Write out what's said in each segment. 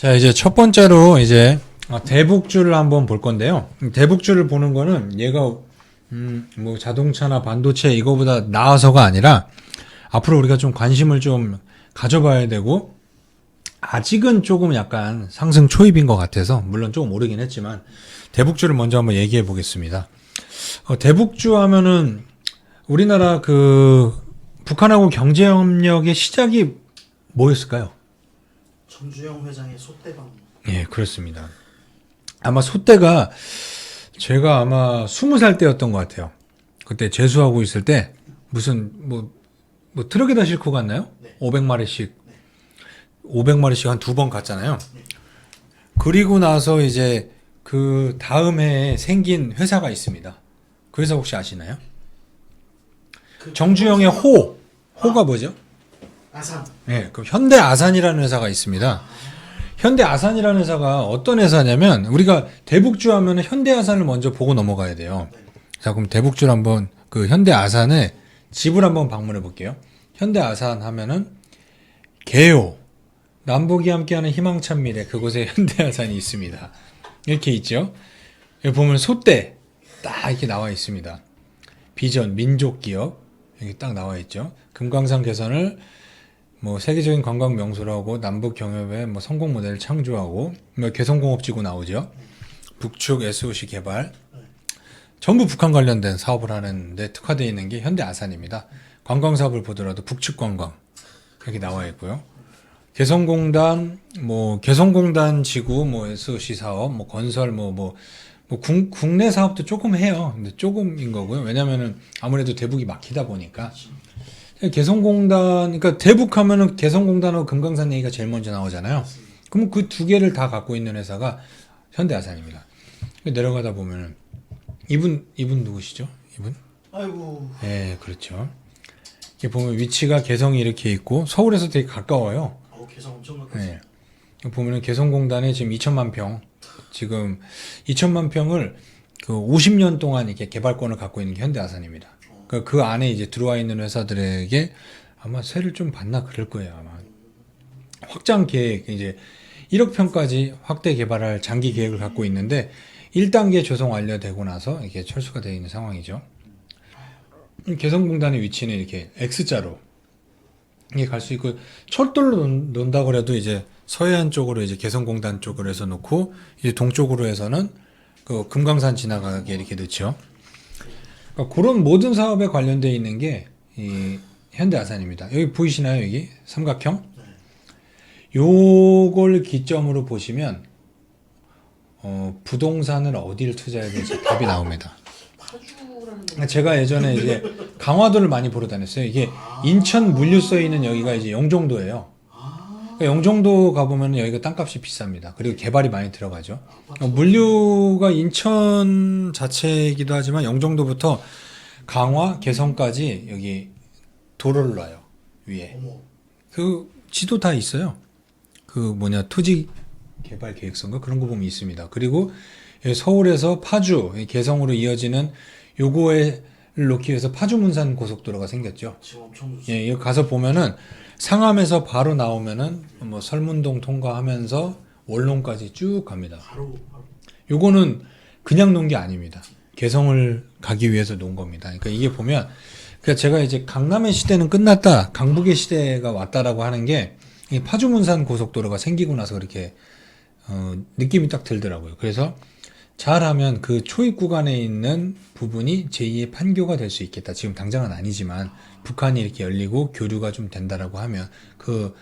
자, 이제 첫 번째로 이제 대북주를 한번 볼 건데요. 대북주를 보는 거는 얘가 뭐 자동차나 반도체 이거보다 나아서가 아니라 앞으로 우리가 좀 관심을 좀 가져봐야 되고, 아직은 조금 약간 상승 초입인 것 같아서 물론 조금 오르긴 했지만 대북주를 먼저 한번 얘기해 보겠습니다. 대북주 하면은 우리나라 그 북한하고 경제협력의 시작이 뭐였을까요? 전주영 회장의 소떼방. 예, 그렇습니다. 아마 소떼가 제가 아마 20살 때였던 것 같아요. 그때 재수하고 있을 때 무슨 뭐 트럭에다 싣고 갔나요? 네. 500마리씩 500마리씩 한 2번 갔잖아요. 그리고 나서 이제 그 다음 해에 생긴 회사가 있습니다. 그 회사 혹시 아시나요? 정주영의 호가 뭐죠? 아산. 네, 그 현대 아산이라는 회사가 있습니다. 현대 아산이라는 회사가 어떤 회사냐면, 우리가 대북주 하면 현대 아산을 먼저 보고 넘어가야 돼요. 자, 그럼 대북주를 한번 그 현대 아산의 집을 한번 방문해 볼게요. 현대 아산 하면은 개요, 남북이 함께하는 희망찬 미래, 그곳에 현대 아산이 있습니다. 이렇게 있죠. 여기 보면 소떼 딱 이렇게 나와 있습니다. 비전 민족기업 여기 딱 나와 있죠. 금강산 개선을 뭐 세계적인 관광 명소로 하고 남북 경협의 뭐 성공 모델을 창조하고, 뭐 개성공업지구 나오죠. 북측 SOC 개발, 전부 북한 관련된 사업을 하는데 특화되어 있는 게 현대 아산입니다. 관광 사업을 보더라도 북측 관광 여기 나와 있고요. 개성공단 개성공단 지구 SOC 사업 건설 국내 사업도 조금 해요. 근데 조금인 거고요. 왜냐면은 아무래도 대북이 막히다 보니까. 개성공단, 그러니까 대북하면은 개성공단하고 금강산 얘기가 제일 먼저 나오잖아요. 그럼 그 두 개를 다 갖고 있는 회사가 현대아산입니다. 내려가다 보면은 이분 누구시죠? 이분? 아이고. 네, 그렇죠. 이렇게 보면 위치가 개성이 이렇게 있고 서울에서 되게 가까워요. 개성 엄청 가까워. 네. 보면은 개성공단에 지금 2천만 평, 지금 2천만 평을 그 50년 동안 이렇게 개발권을 갖고 있는 게 현대아산입니다. 그 안에 이제 들어와 있는 회사들에게 아마 세를 좀 받나 그럴 거예요, 아마. 확장 계획, 이제 1억 평까지 확대 개발할 장기 계획을 갖고 있는데 1단계 조성 완료되고 나서 이게 철수가 되어 있는 상황이죠. 개성공단의 위치는 이렇게 X자로 이게 갈 수 있고, 철도로 논다고 해도 이제 서해안 쪽으로 이제 개성공단 쪽으로 해서 놓고, 이제 동쪽으로 해서는 그 금강산 지나가게 이렇게 넣죠. 그러니까 그런 모든 사업에 관련되어 있는 게 이 현대아산입니다. 여기 보이시나요? 여기 삼각형? 요걸 기점으로 보시면 부동산을 어디를 투자해야 될지 답이 나옵니다. 제가 예전에 이제 강화도를 많이 보러 다녔어요. 이게 인천 물류 써 있는 여기가 이제 영종도예요. 그러니까 영종도 가보면 여기가 땅값이 비쌉니다. 그리고 개발이 많이 들어가죠. 물류가 인천 자체이기도 하지만 영종도부터 강화, 개성까지 여기 도로를 놔요. 위에. 그 지도 다 있어요. 그 토지 개발 계획서인가 그런 거 보면 있습니다. 그리고 서울에서 파주, 개성으로 이어지는 요거를 놓기 위해서 파주 문산 고속도로가 생겼죠. 지금 엄청 예, 여기 가서 보면은 상암에서 바로 나오면은 설문동 통과하면서 원롱까지 쭉 갑니다. 바로. 요거는 그냥 놓은 게 아닙니다. 개성을 가기 위해서 놓은 겁니다. 그러니까 이게 보면, 그러니까 제가 이제 강남의 시대는 끝났다, 강북의 시대가 왔다라고 하는 게 이 파주문산 고속도로가 생기고 나서 그렇게 느낌이 딱 들더라고요. 그래서 잘하면 그 초입 구간에 있는 부분이 제2의 판교가 될 수 있겠다. 지금 당장은 아니지만 북한이 이렇게 열리고 교류가 좀 된다라고 하면 그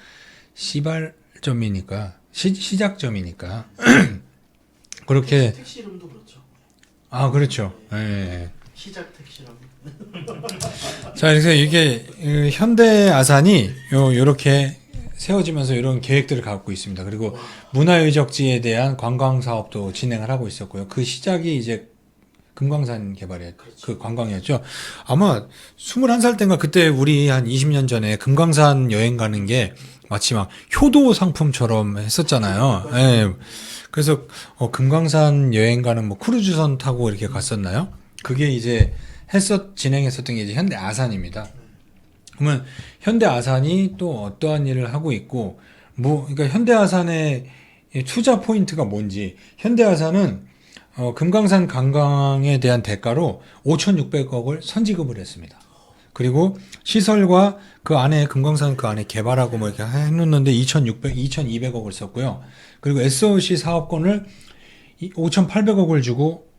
시발점이니까 시작점이니까 그렇게. 택시 이름도 그렇죠. 아, 그렇죠. 예. 시작 택시라고. 자, 그래서 이게 현대아산이 요렇게 세워지면서 이런 계획들을 갖고 있습니다. 그리고 문화유적지에 대한 관광 사업도 진행을 하고 있었고요. 그 시작이 이제 금강산 개발의 그 관광이었죠. 아마 21살 때인가 그때 우리 한 20년 전에 금강산 여행 가는 게 마치 막 효도 상품처럼 했었잖아요. 예. 그래서 금강산 여행 가는 크루즈선 타고 이렇게 갔었나요? 그게 이제 진행했었던 게 이제 현대아산입니다. 그러면 현대아산이 또 어떠한 일을 하고 있고, 그러니까 현대아산의 이 투자 포인트가 뭔지 현대아산은 금강산 관광에 대한 대가로 5,600억을 선지급을 했습니다. 그리고 시설과 그 안에 금강산 그 안에 개발하고 뭐 이렇게 해놓는데 2,200억을 썼고요. 그리고 SOC 사업권을 5,800억을 주고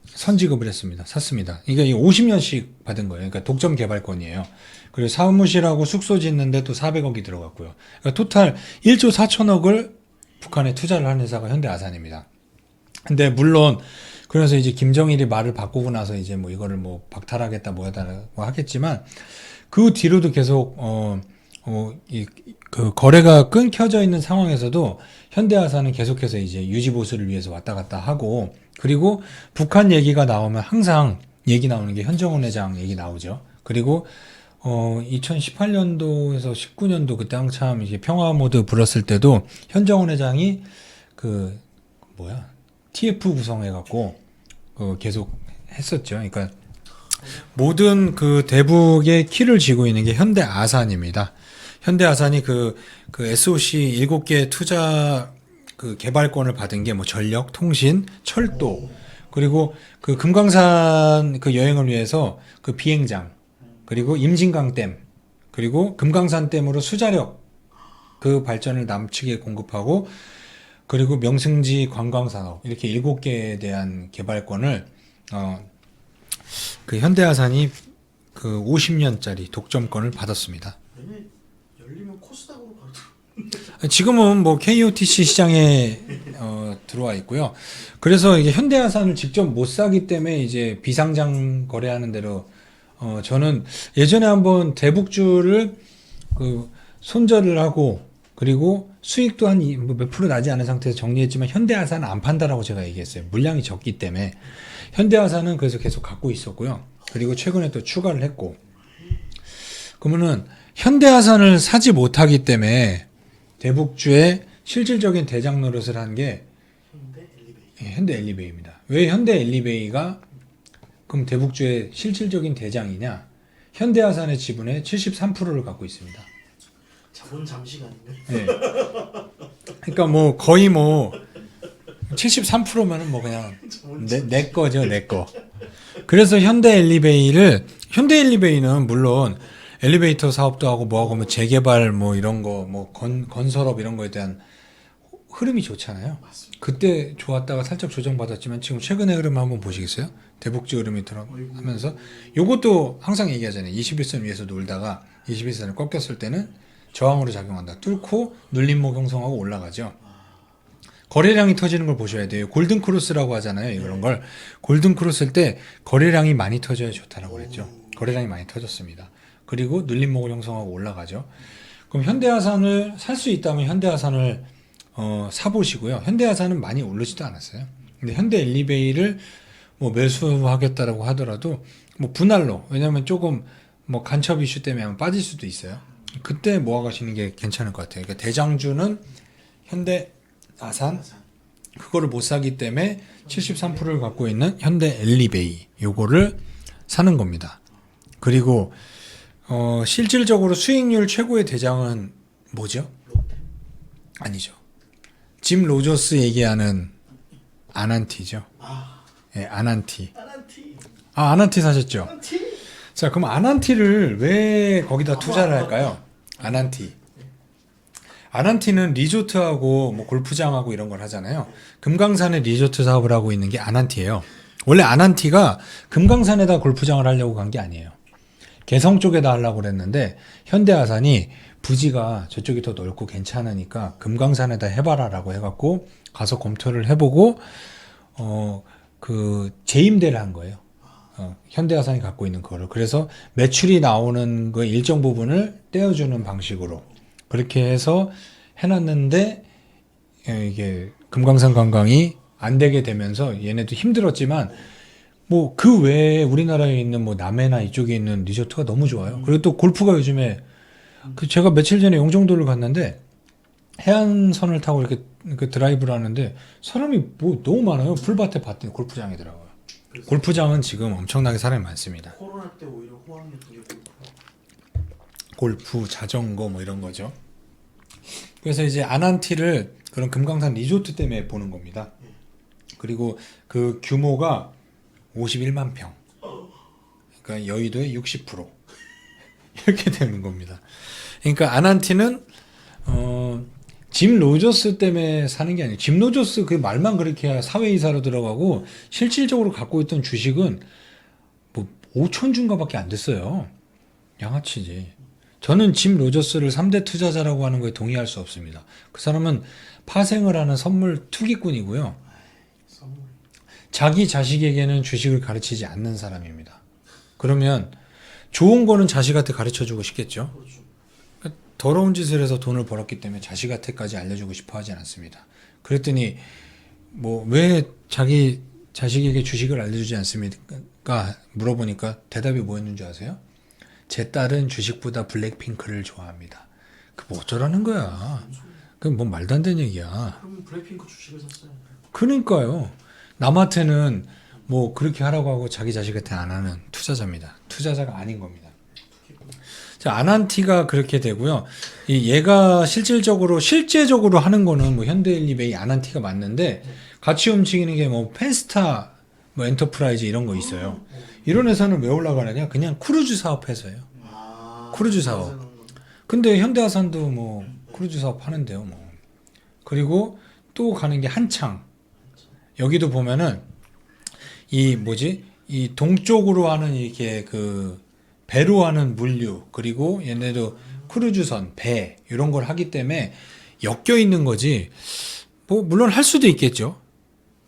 선지급을 했습니다. 샀습니다. 이게 50년씩 받은 거예요. 그러니까 독점 개발권이에요. 그리고 사무실하고 숙소 짓는데 또 400억이 들어갔고요. 그러니까 토탈 1조 4천억을 북한에 투자를 한 회사가 현대아산입니다. 근데 물론 그래서 이제 김정일이 말을 바꾸고 나서 이제 뭐 이거를 뭐 박탈하겠다 뭐하다고 하겠지만 그 뒤로도 계속 그 거래가 끊겨져 있는 상황에서도 현대아산은 계속해서 이제 유지 보수를 위해서 왔다 갔다 하고 그리고 북한 얘기가 나오면 항상 얘기 나오는 게 현정원 회장 얘기 나오죠. 그리고 2018년도에서 19년도 그때 한참 이게 평화 모드 불었을 때도 현정원 회장이 TF 구성해갖고 계속 했었죠. 그러니까 모든 그 대북의 키를 쥐고 있는 게 현대아산입니다. 현대아산이 그 SOC 7개 투자 그 개발권을 받은 게 뭐 전력, 통신, 철도, 그리고 그 금강산 그 여행을 위해서 그 비행장, 그리고 임진강댐, 그리고 금강산댐으로 수자력 그 발전을 남측에 공급하고 그리고 명승지 관광산업 이렇게 7개에 대한 개발권을 그 현대아산이 그 50년짜리 독점권을 받았습니다. 얘네 열리면 코스닥으로 바로 지금은 뭐 KOTC 시장에 들어와 있고요. 그래서 이게 현대아산을 직접 못 사기 때문에 이제 비상장 거래하는 대로 저는 예전에 한번 대북주를 그 손절을 하고 그리고 수익도 한 몇 프로 나지 않은 상태에서 정리했지만 현대아산은 안 판다라고 제가 얘기했어요. 물량이 적기 때문에 현대아산은 그래서 계속 갖고 있었고요. 그리고 최근에 또 추가를 했고 그러면은 현대아산을 사지 못하기 때문에 대북주의 실질적인 대장 노릇을 한 게 현대 엘리베이입니다. 왜 현대 엘리베이가 그럼 대북주의 실질적인 대장이냐? 현대아산의 지분의 73%를 갖고 있습니다. 자본 잠시간이네. 네. 그러니까 뭐 거의 뭐 73%면은 뭐 그냥 내 거죠, 내 거. 그래서 현대 엘리베이는 물론 엘리베이터 사업도 하고 뭐하고 뭐 재개발 뭐 이런 거 뭐 건설업 이런 거에 대한 흐름이 좋잖아요. 맞습니다. 그때 좋았다가 살짝 조정받았지만 지금 최근의 흐름 한번 보시겠어요? 대북주 흐름이 들어가면서 요것도 항상 얘기하잖아요. 21선 위에서 놀다가 21선을 꺾였을 때는 저항으로 작용한다. 뚫고 눌림목 형성하고 올라가죠. 거래량이 터지는 걸 보셔야 돼요. 골든 크로스라고 하잖아요. 이런 걸 골든 크로스일 때 거래량이 많이 터져야 좋다라고 그랬죠. 거래량이 많이 터졌습니다. 그리고 눌림목을 형성하고 올라가죠. 그럼 현대아산을 살 수 있다면 현대아산을 사보시고요. 현대아산은 많이 오르지도 않았어요. 근데 현대 엘리베이를 뭐 매수하겠다라고 하더라도 뭐 분할로 왜냐면 조금 뭐 간첩 이슈 때문에 아마 빠질 수도 있어요. 그때 모아가시는 게 괜찮을 것 같아요. 그러니까 대장주는 현대아산 그거를 못 사기 때문에 73%를 갖고 있는 현대 엘리베이 요거를 사는 겁니다. 그리고 실질적으로 수익률 최고의 대장은 뭐죠? 아니죠. 짐 로저스 얘기하는 아난티죠. 예, 아난티. 아난티 사셨죠? 자, 그럼 아난티를 왜 거기다 투자를 할까요? 아난티는 리조트하고 뭐 골프장하고 이런 걸 하잖아요. 금강산에 리조트 사업을 하고 있는 게 아난티예요. 원래 아난티가 금강산에다 골프장을 하려고 간 게 아니에요. 개성 쪽에다 하려고 그랬는데 현대아산이 부지가 저쪽이 더 넓고 괜찮으니까 금강산에다 해봐라라고 해갖고 가서 검토를 해보고 그 재임대를 한 거예요. 현대아산이 갖고 있는 거를. 그래서 매출이 나오는 그 일정 부분을 떼어주는 방식으로 그렇게 해서 해놨는데 이게 금강산 관광이 안 되게 되면서 얘네도 힘들었지만 뭐 그 외에 우리나라에 있는 뭐 남해나 이쪽에 있는 리조트가 너무 좋아요. 그리고 또 골프가 요즘에 그 제가 며칠 전에 용정도를 갔는데 해안선을 타고 이렇게 그 드라이브를 하는데 사람이 뭐 너무 많아요. 풀밭에 봤더니 골프장이더라고요. 골프장은 지금 엄청나게 사람이 많습니다. 코로나 때 오히려 호황이었던 게 골프, 자전거 뭐 이런 거죠. 그래서 이제 아난티를 그런 금강산 리조트 때문에 보는 겁니다. 그리고 그 규모가 51만 평. 그러니까 여의도의 60% 이렇게 되는 겁니다. 그러니까 아난티는 짐 로저스 때문에 사는 게 아니에요. 짐 로저스 그 말만 그렇게 해야 사회이사로 들어가고 실질적으로 갖고 있던 주식은 뭐 5천 주인가밖에 안 됐어요. 양아치지. 저는 짐 로저스를 3대 투자자라고 하는 거에 동의할 수 없습니다. 그 사람은 파생을 하는 선물 투기꾼이고요. 선물. 자기 자식에게는 주식을 가르치지 않는 사람입니다. 그러면 좋은 거는 자식한테 가르쳐주고 싶겠죠. 그렇죠. 더러운 짓을 해서 돈을 벌었기 때문에 자식한테까지 알려주고 싶어 하진 않습니다. 그랬더니 뭐 왜 자기 자식에게 주식을 알려주지 않습니까? 물어보니까 대답이 뭐였는 줄 아세요? 제 딸은 주식보다 블랙핑크를 좋아합니다. 그 뭐 어쩌라는 거야. 그건 뭐 말도 안 되는 얘기야. 그럼 블랙핑크 주식을 샀어요. 그러니까요. 남한테는 뭐 그렇게 하라고 하고 자기 자식한테 안 하는 투자자입니다. 투자자가 아닌 겁니다. 자, 아난티가 그렇게 되고요. 얘가 실제적으로 하는 거는 뭐 현대일리베이 아난티가 맞는데 같이 움직이는 게 뭐 펜스타, 뭐 엔터프라이즈 이런 거 있어요. 이런 회사는 왜 올라가느냐? 그냥 크루즈 사업 회사예요. 크루즈 사업. 근데 현대아산도 뭐 크루즈 사업 하는데요, 뭐. 그리고 또 가는 게 한창. 여기도 보면은 이 동쪽으로 하는 이렇게 그 배로 하는 물류, 그리고 얘네도 크루즈선, 배 이런 걸 하기 때문에 엮여 있는 거지. 뭐 물론 할 수도 있겠죠.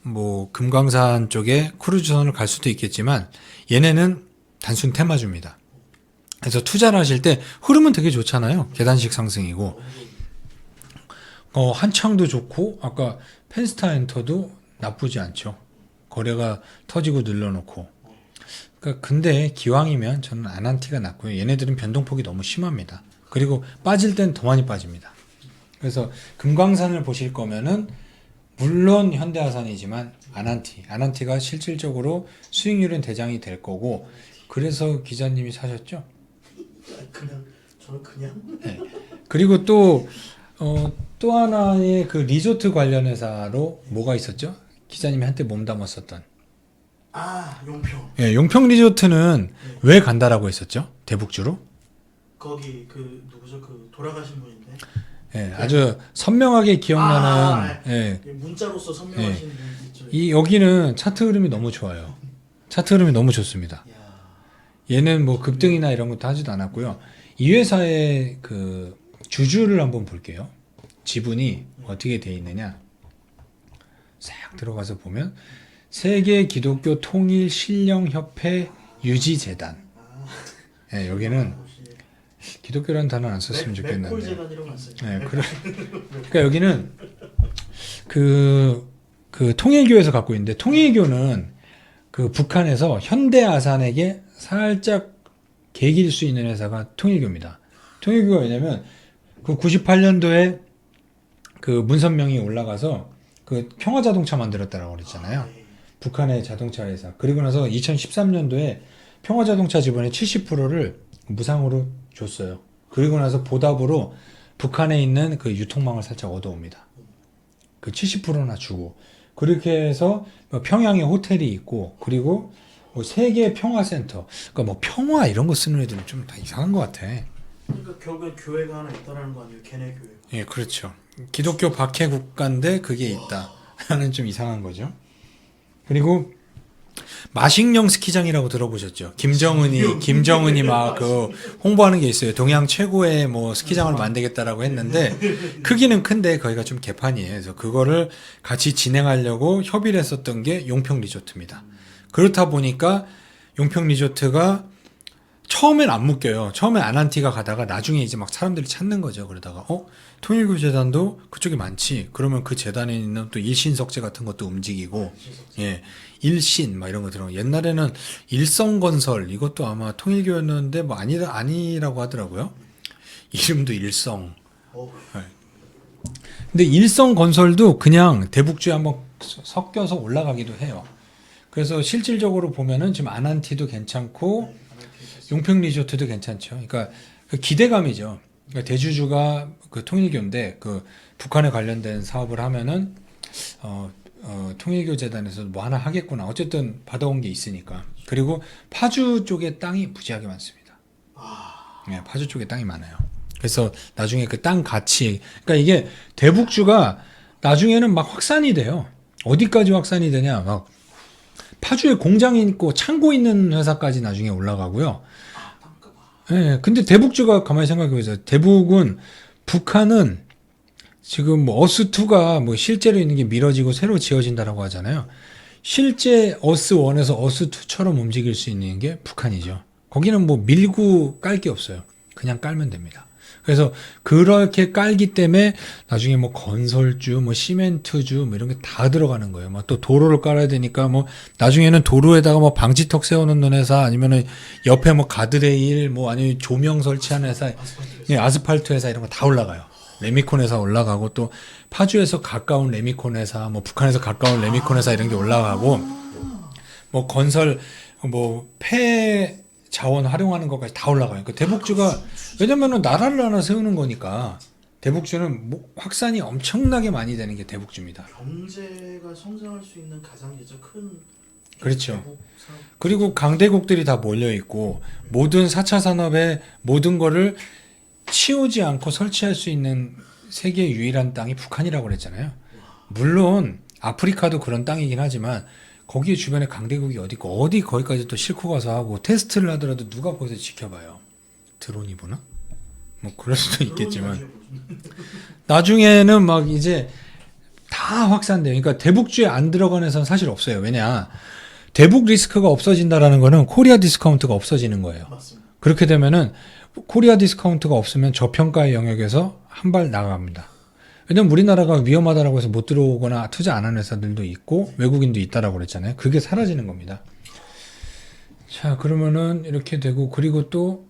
뭐 금강산 쪽에 크루즈선을 갈 수도 있겠지만 얘네는 단순 테마주입니다. 그래서 투자를 하실 때 흐름은 되게 좋잖아요. 계단식 상승이고 한창도 좋고 아까 펜스타 엔터도 나쁘지 않죠. 거래가 터지고 늘려놓고. 그러니까 근데 기왕이면 저는 아난티가 낫고요. 얘네들은 변동폭이 너무 심합니다. 그리고 빠질 땐 더 많이 빠집니다. 그래서 금강산을 보실 거면은 물론 현대아산이지만 아난티가 실질적으로 수익률은 대장이 될 거고 그래서 기자님이 사셨죠? 저는 그냥 네. 그리고 또 하나의 그 리조트 관련 회사로 뭐가 있었죠? 기자님이 한때 몸담았었던 용평. 예, 용평 리조트는 왜 간다라고 했었죠? 대북주로? 거기 그 누구죠? 그 돌아가신 분인데. 예, 아주 선명하게 기억나는 예, 문자로서 선명하신 분 있죠. 여기는 차트 흐름이 너무 좋아요. 차트 흐름이 너무 좋습니다. 얘는 뭐 급등이나 이런 것도 하지도 않았고요. 이 회사의 그 주주를 한번 볼게요. 지분이 어떻게 돼 있느냐? 싹 들어가서 보면 세계 기독교 통일 신령 협회 유지재단. 예, 여기는 기독교라는 단어 안 썼으면 좋겠는데. 맥콜재단이라고 안 써요. 네, 그러니까 여기는 그 통일교에서 갖고 있는데 통일교는 그 북한에서 현대아산에게 살짝 개길 수 있는 회사가 통일교입니다. 통일교가 왜냐면 그 98년도에 그 문선명이 올라가서 그 평화자동차 만들었다라고 그랬잖아요. 북한의 자동차 회사. 그리고 나서 2013년도에 평화자동차 지분의 70%를 무상으로 줬어요. 그리고 나서 보답으로 북한에 있는 그 유통망을 살짝 얻어옵니다. 그 70%나 주고. 그렇게 해서 평양에 호텔이 있고, 그리고 뭐 세계 평화센터. 그러니까 뭐 평화 이런 거 쓰는 애들은 좀 다 이상한 것 같아. 그러니까 결국에 교회가 하나 있다라는 거 아니에요? 걔네 교회. 예, 그렇죠. 기독교 박해 국가인데 그게 있다. 하는 좀 이상한 거죠. 그리고 마식령 스키장이라고 들어보셨죠? 김정은이 막 그 홍보하는 게 있어요. 동양 최고의 뭐 스키장을 만들겠다라고 했는데 크기는 큰데 거기가 좀 개판이에요. 그래서 그거를 같이 진행하려고 협의를 했었던 게 용평 리조트입니다. 그렇다 보니까 용평 리조트가 처음엔 안 묶여요. 처음엔 아난티가 가다가 나중에 이제 막 사람들이 찾는 거죠. 그러다가 통일교 재단도 그쪽이 많지. 그러면 그 재단에 있는 또 일신석재 같은 것도 움직이고, 예, 일신 막 이런 거 들어. 옛날에는 일성건설 이것도 아마 통일교였는데 뭐 아니라고 하더라고요. 이름도 일성. 네. 근데 일성건설도 그냥 대북주에 한번 섞여서 올라가기도 해요. 그래서 실질적으로 보면은 지금 아난티도 괜찮고 용평 리조트도 괜찮죠. 그러니까 그 기대감이죠. 그러니까 대주주가 그 통일교인데 그 북한에 관련된 사업을 하면은 통일교 재단에서 뭐 하나 하겠구나. 어쨌든 받아온 게 있으니까. 그리고 파주 쪽에 땅이 무지하게 많습니다. 네, 파주 쪽에 땅이 많아요. 그래서 나중에 그 땅 가치, 그러니까 이게 대북주가 나중에는 막 확산이 돼요. 어디까지 확산이 되냐? 막 파주에 공장이 있고 창고 있는 회사까지 나중에 올라가고요. 예, 근데 대북주가 가만히 생각해 보세요. 대북은 북한은 지금 뭐 어스2가 뭐 실제로 있는 게 미뤄지고 새로 지어진다라고 하잖아요. 실제 어스1에서 어스2처럼 움직일 수 있는 게 북한이죠. 거기는 뭐 밀고 깔 게 없어요. 그냥 깔면 됩니다. 그래서 그렇게 깔기 때문에 나중에 뭐 건설주, 뭐 시멘트주, 뭐 이런 게 다 들어가는 거예요. 뭐 또 도로를 깔아야 되니까 뭐 나중에는 도로에다가 뭐 방지턱 세워놓는 회사 아니면은 옆에 뭐 가드레일 뭐 아니면 조명 설치하는 회사, 예, 아스팔트 회사 이런 거 다 올라가요. 레미콘 회사 올라가고 또 파주에서 가까운 레미콘 회사, 뭐 북한에서 가까운 레미콘 회사 이런 게 올라가고 뭐 건설 뭐 폐 자원 활용하는 것까지 다 올라가요. 그러니까 대북주가 왜냐면은 나라를 하나 세우는 거니까 대북주는 뭐 확산이 엄청나게 많이 되는 게 대북주입니다. 경제가 성장할 수 있는 가장 이제 큰 그렇죠. 대북 사업. 그리고 강대국들이 다 몰려 있고 모든 4차 산업의 모든 거를 치우지 않고 설치할 수 있는 세계 유일한 땅이 북한이라고 그랬잖아요. 물론 아프리카도 그런 땅이긴 하지만 거기 주변에 강대국이 어디 있고 어디 거기까지 또 싣고 가서 하고 테스트를 하더라도 누가 거기서 지켜봐요. 드론이 보나? 뭐 그럴 수도 있겠지만 나중에는 막 이제 다 확산돼요. 그러니까 대북주에 안 들어간 회사는 사실 없어요. 왜냐? 대북 리스크가 없어진다라는 거는 코리아 디스카운트가 없어지는 거예요. 맞습니다. 그렇게 되면은 코리아 디스카운트가 없으면 저평가의 영역에서 한 발 나갑니다. 왜냐면 우리나라가 위험하다라고 해서 못 들어오거나 투자 안 하는 회사들도 있고 외국인도 있다라고 그랬잖아요. 그게 사라지는 겁니다. 자, 그러면은 이렇게 되고 그리고 또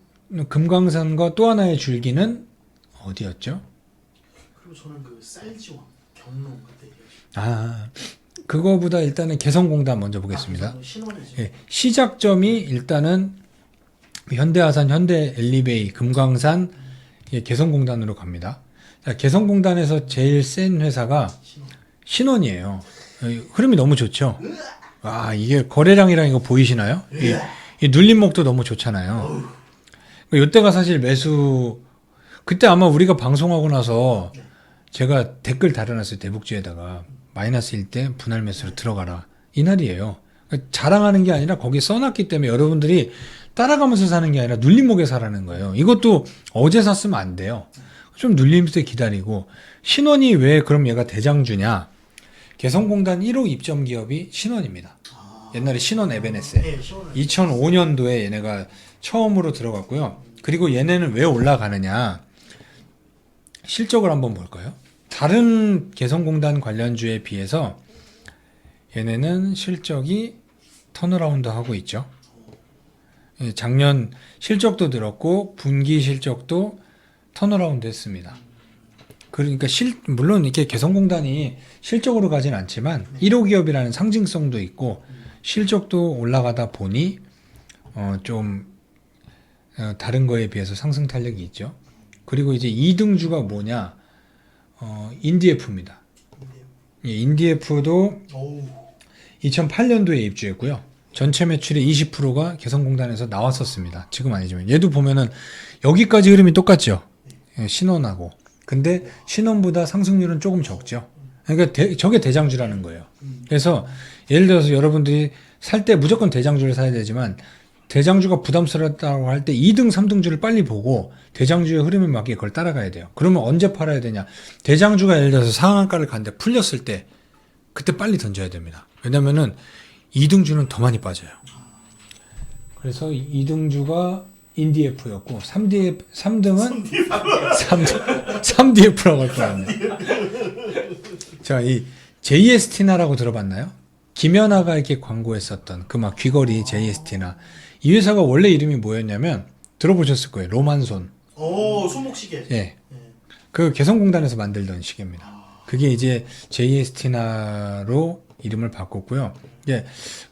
금강산과 또 하나의 줄기는 어디였죠? 그리고 저는 그 쌀지원 경로 그때 얘기하셨죠. 아, 그거보다 일단은 개성공단 먼저 보겠습니다. 신원이죠. 예, 시작점이 일단은 현대아산, 현대엘리베이, 금강산, 예, 개성공단으로 갑니다. 자, 개성공단에서 제일 센 회사가 신원. 신원이에요. 흐름이 너무 좋죠. 와, 이게 거래량이랑 이거 보이시나요? 이 눌림목도 너무 좋잖아요. 이때가 사실 매수, 그때 아마 우리가 방송하고 나서 제가 댓글 달아놨어요. 대북주에다가 마이너스일 때 분할 매수로 들어가라. 이 날이에요. 그러니까 자랑하는 게 아니라 거기에 써놨기 때문에 여러분들이 따라가면서 사는 게 아니라 눌림목에 사라는 거예요. 이것도 어제 샀으면 안 돼요. 좀 눌림때 기다리고. 신원이 왜 그럼 얘가 대장주냐? 개성공단 1호 입점 기업이 신원입니다. 옛날에 신원 에베네세. 네, 신원을. 2005년도에 얘네가 처음으로 들어갔고요. 그리고 얘네는 왜 올라가느냐? 실적을 한번 볼까요? 다른 개성공단 관련주에 비해서 얘네는 실적이 턴어라운드 하고 있죠. 예, 작년 실적도 늘었고 분기 실적도 턴어라운드 했습니다. 그러니까 물론 이렇게 개성공단이 실적으로 가진 않지만 1호 기업이라는 상징성도 있고 실적도 올라가다 보니 좀 다른 거에 비해서 상승 탄력이 있죠. 그리고 이제 2등주가 뭐냐? 인디에프입니다. 예, 인디에프도 어우. 2008년도에 입주했고요. 전체 매출의 20%가 개성공단에서 나왔었습니다. 지금 아니지만 얘도 보면은 여기까지 흐름이 똑같죠. 예, 신원하고. 근데 신원보다 상승률은 조금 적죠. 그러니까 저게 대장주라는 거예요. 그래서 예를 들어서 여러분들이 살 때 무조건 대장주를 사야 되지만 대장주가 부담스럽다고 할 때 2등, 3등주를 빨리 보고 대장주의 흐름에 맞게 그걸 따라가야 돼요. 그러면 언제 팔아야 되냐? 대장주가 예를 들어서 상한가를 갔는데 풀렸을 때 그때 빨리 던져야 됩니다. 왜냐면은 2등주는 더 많이 빠져요. 그래서 2등주가 인디에프였고 3등은 3DF라고 할 뻔했네. 자, 이 JST나라고 들어봤나요? 김연아가 이렇게 광고했었던 그 막 귀걸이 JST나 이 회사가 원래 이름이 뭐였냐면 들어보셨을 거예요. 로만손. 오, 손목시계. 예. 예. 그 개성공단에서 만들던 시계입니다. 그게 이제 JST나로 이름을 바꿨고요. 예.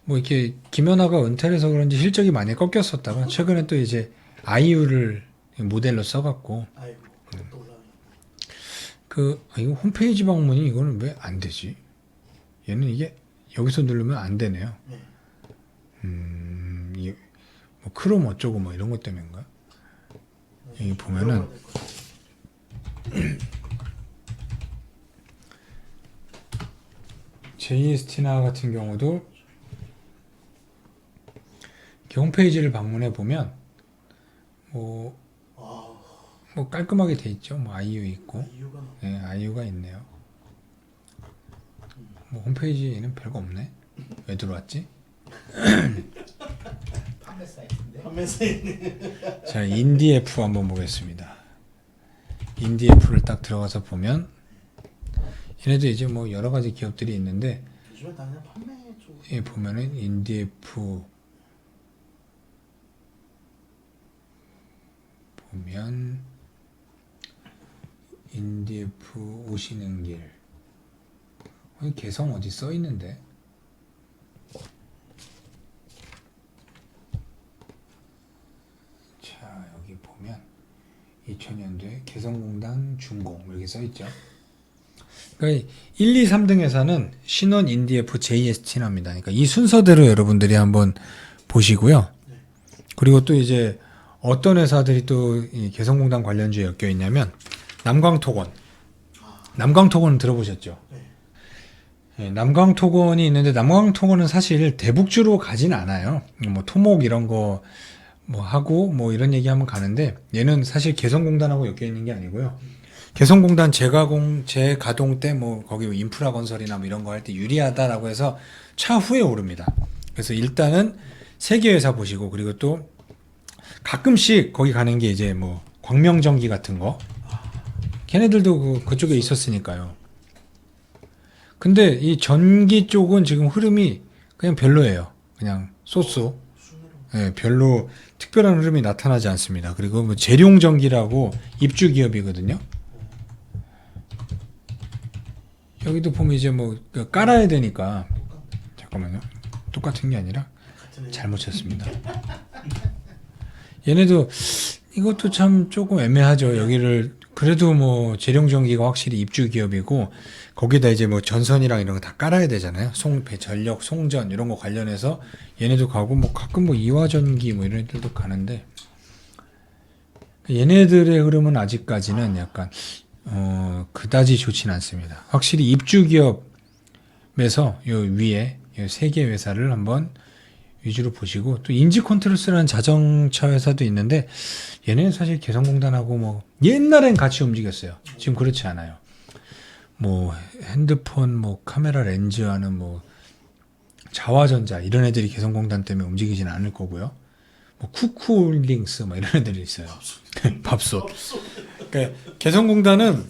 뭐 이렇게 김연아가 은퇴를 해서 그런지 실적이 많이 꺾였었다가 최근에 또 이제 아이유를 모델로 써갖고 아이고. 또 올라와요. 이거 홈페이지 방문이 이거는 왜 안 되지? 얘는 이게 여기서 누르면 안 되네요. 네. 이게 뭐 크롬 어쩌고 뭐 이런 것 때문인가? 여기 보면은 들어가야 될것 같아요. JST나 같은 경우도 이렇게 홈페이지를 방문해 보면 뭐 깔끔하게 돼 있죠. 뭐 아이유 있고, 이유가 네, 아이유가 있네요. 뭐 홈페이지에는 별거 없네. 왜 들어왔지? 판매 사이트인데. 판매사에 자, 인디F 한번 보겠습니다. 인디F를 딱 들어가서 보면 얘네도 이제 뭐 여러 가지 기업들이 있는데 요즘에 다 그냥 판매 쪽. 예, 보면은 인디F 보면 인디F 오시는 길 개성 어디 써 있는데 자 여기 보면 2000년도에 개성공단 준공 이렇게 써 있죠. 그러니까 1, 2, 3등 회사는 신원 인디F JST납니다. 그러니까 이 순서대로 여러분들이 한번 보시고요. 그리고 또 이제 어떤 회사들이 또 이 개성공단 관련주에 엮여 있냐면 남광토건. 남광토건은 들어보셨죠? 네. 예, 남광토건이 있는데 남광토건은 사실 대북주로 가진 않아요. 뭐 토목 이런 거 뭐 하고 뭐 이런 얘기하면 가는데 얘는 사실 개성공단하고 엮여 있는 게 아니고요. 개성공단 재가동 때 뭐 거기 인프라 건설이나 뭐 이런 거 할 때 유리하다라고 해서 차후에 오릅니다. 그래서 일단은 세계 회사 보시고 그리고 또 가끔씩 거기 가는 게 이제 뭐 광명전기 같은 거 걔네들도 그쪽에 있었으니까요. 근데 이 전기 쪽은 지금 흐름이 그냥 별로예요. 그냥 쏘쏘. 예, 별로 특별한 흐름이 나타나지 않습니다. 그리고 뭐 재룡전기라고 입주 기업이거든요. 여기도 보면 이제 뭐 깔아야 되니까 잠깐만요. 똑같은 게 아니라 잘못 쳤습니다. 얘네도 이것도 참 조금 애매하죠. 여기를 그래도 뭐 재룡전기가 확실히 입주 기업이고 거기다 이제 뭐 전선이랑 이런 거 다 깔아야 되잖아요. 전력, 송전 이런 거 관련해서 얘네도 가고 뭐 가끔 뭐 이화전기 뭐 이런 애들도 가는데 얘네들의 흐름은 아직까지는 약간 그다지 좋지는 않습니다. 확실히 입주 기업에서 요 위에 요 세 개 회사를 한번 위주로 보시고 또 인지컨트롤스라는 자동차 회사도 있는데 얘네는 사실 개성공단하고 뭐 옛날엔 같이 움직였어요. 지금 그렇지 않아요. 뭐 핸드폰 뭐 카메라 렌즈 하는 뭐 자화전자 이런 애들이 개성공단 때문에 움직이지는 않을 거고요. 뭐 쿠쿠홀딩스 뭐 이런 애들이 있어요. 밥솥. 그러니까 개성공단은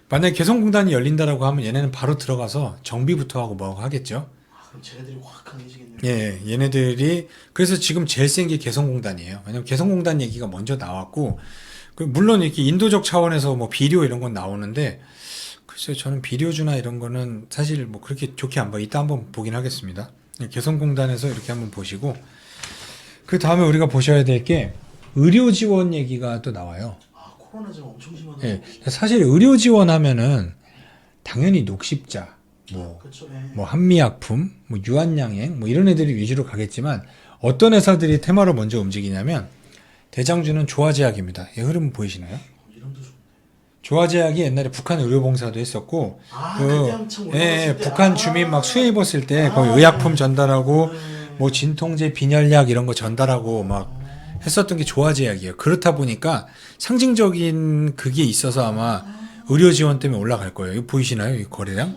만약에 개성공단이 열린다라고 하면 얘네는 바로 들어가서 정비부터 하고 뭐 하겠죠. 그럼 쟤네들이 확 강해지겠네요. 예, 얘네들이 그래서 지금 제일 센 게 개성공단이에요. 왜냐면 개성공단 얘기가 먼저 나왔고 물론 이렇게 인도적 차원에서 뭐 비료 이런 건 나오는데 글쎄요, 저는 비료주나 이런 거는 사실 뭐 그렇게 좋게 안 봐요. 이따 한번 보긴 하겠습니다. 개성공단에서 이렇게 한번 보시고 그 다음에 우리가 보셔야 될 게 의료 지원 얘기가 또 나와요. 코로나 지금 엄청 심하다. 예, 사실 의료 지원하면은 당연히 녹십자, 그렇죠. 네. 뭐 한미약품, 뭐 유한양행, 뭐 이런 애들이 위주로 가겠지만 어떤 회사들이 테마로 먼저 움직이냐면 대장주는 조화제약입니다. 이 흐름 보이시나요? 이름도 좋네. 조화제약이 옛날에 북한 의료봉사도 했었고, 그때 한참 올라갔을 때. 북한 주민 막 수해 입었을 때 거기 의약품 전달하고, 뭐 진통제, 빈혈약 이런 거 전달하고 막 했었던 게 조화제약이에요. 그렇다 보니까 상징적인 그게 있어서 아마 의료 지원 때문에 올라갈 거예요. 이거 보이시나요? 이 거래량?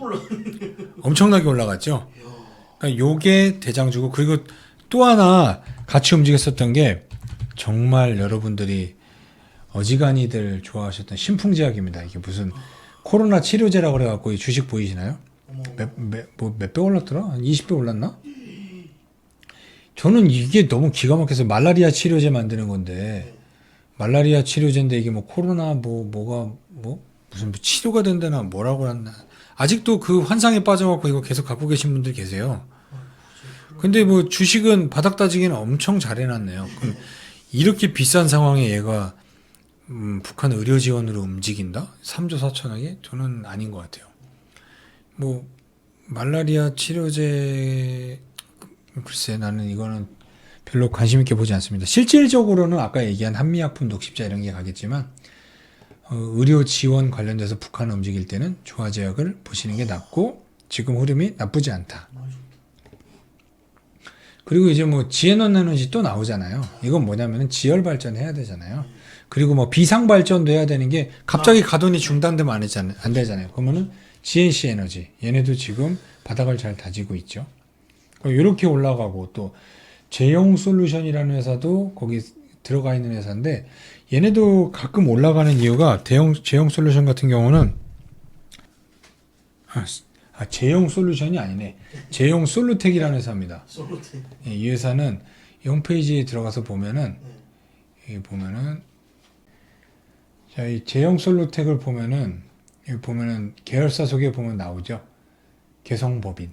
엄청나게 올라갔죠? 그러니까 요게 대장주고, 그리고 또 하나 같이 움직였었던 게 정말 여러분들이 어지간히들 좋아하셨던 신풍제약입니다. 이게 무슨 코로나 치료제라고 그래갖고 이 주식 보이시나요? 몇 배 올랐더라? 한 20배 올랐나? 저는 이게 너무 기가 막혀서 말라리아 치료제 만드는 건데 말라리아 치료제인데 이게 뭐 코로나 뭐가 무슨 치료가 된다나 뭐라고 했나 아직도 그 환상에 빠져갖고 이거 계속 갖고 계신 분들 계세요. 근데 뭐 주식은 바닥 따지기는 엄청 잘 해놨네요. 그럼 이렇게 비싼 상황에 얘가 북한 의료 지원으로 움직인다? 3조 4천억이? 저는 아닌 것 같아요. 뭐 말라리아 치료제 글쎄 나는 이거는 별로 관심 있게 보지 않습니다. 실질적으로는 아까 얘기한 한미약품 녹십자 이런 게 가겠지만 의료 지원 관련돼서 북한을 움직일 때는 조화제약을 보시는 게 낫고 지금 흐름이 나쁘지 않다. 그리고 이제 뭐 지에넌 에너지 또 나오잖아요. 이건 뭐냐면은 지열 발전해야 되잖아요. 그리고 뭐 비상 발전도 해야 되는 게 갑자기 가동이 중단되면 안 되잖아요. 그러면은 GNC 에너지 얘네도 지금 바닥을 잘 다지고 있죠. 이렇게 올라가고 또 제용 솔루션이라는 회사도 거기 들어가 있는 회사인데 얘네도 가끔 올라가는 이유가 제용 솔루션 같은 경우는 제용 솔루션이 아니네. 제용 솔루텍이라는 회사입니다. 솔로텍. 예, 이 회사는 이 홈페이지에 들어가서 보면은 여기 보면은 자, 이 제용 솔루텍을 보면은 여기 보면은 계열사 소개 보면 나오죠. 개성법인.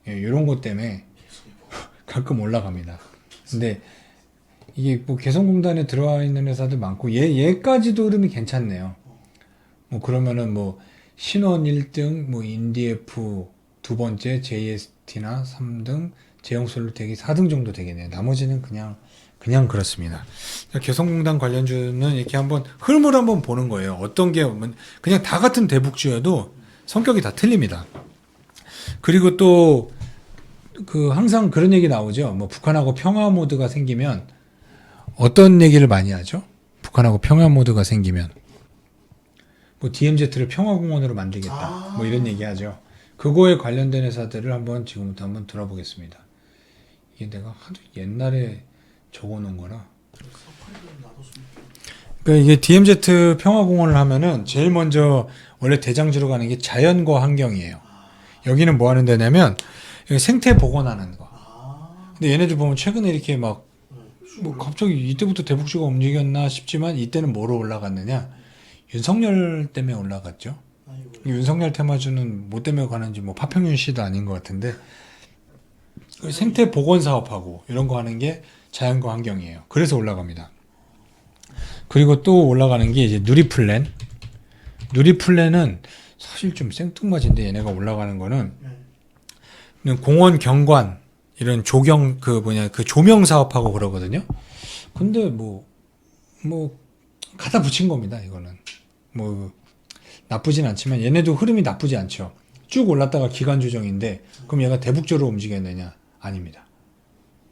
예, 이런 것 때문에 가끔 올라갑니다. 근데 이게 뭐 개성공단에 들어와 있는 회사도 많고 얘까지도 흐름이 괜찮네요. 뭐 그러면은 뭐 신원 1등, 뭐 인디에프 두 번째, JST나 3등, 제용솔루텍이 4등 정도 되겠네요. 나머지는 그냥 그렇습니다. 개성공단 관련주는 이렇게 한번 흐름을 한번 보는 거예요. 어떤 게 그냥 다 같은 대북주여도 성격이 다 틀립니다. 그리고 또 항상 그런 얘기 나오죠. 뭐 북한하고 평화 모드가 생기면 어떤 얘기를 많이 하죠? 북한하고 평화 모드가 생기면 뭐 DMZ를 평화공원으로 만들겠다. 뭐 이런 얘기 하죠. 그거에 관련된 회사들을 지금부터 한번 들어보겠습니다. 이게 내가 하도 옛날에 적어놓은 거라. 그러니까 이게 DMZ 평화공원을 하면은 제일 먼저 원래 대장지로 가는 게 자연과 환경이에요. 여기는 뭐 하는 데냐면 여기 생태 복원하는 거. 근데 얘네들 보면 최근에 이렇게 뭐 갑자기 이때부터 대북주가 움직였나 싶지만 이때는 뭐로 올라갔느냐? 윤석열 때문에 올라갔죠. 윤석열 테마주는 뭐 때문에 가는지 뭐 파평윤 씨도 아닌 것 같은데 생태 복원 사업하고 이런 거 하는 게 자연과 환경이에요. 그래서 올라갑니다. 그리고 또 올라가는 게 이제 누리플랜. 누리플랜은 사실 좀 생뚱맞은데 얘네가 올라가는 거는 공원 경관 이런 조경 그 조명 사업하고 그러거든요. 근데 뭐 갖다 붙인 겁니다. 이거는 뭐 나쁘진 않지만 얘네도 흐름이 나쁘지 않죠. 쭉 올랐다가 기간 조정인데 그럼 얘가 대북조로 움직였느냐? 아닙니다.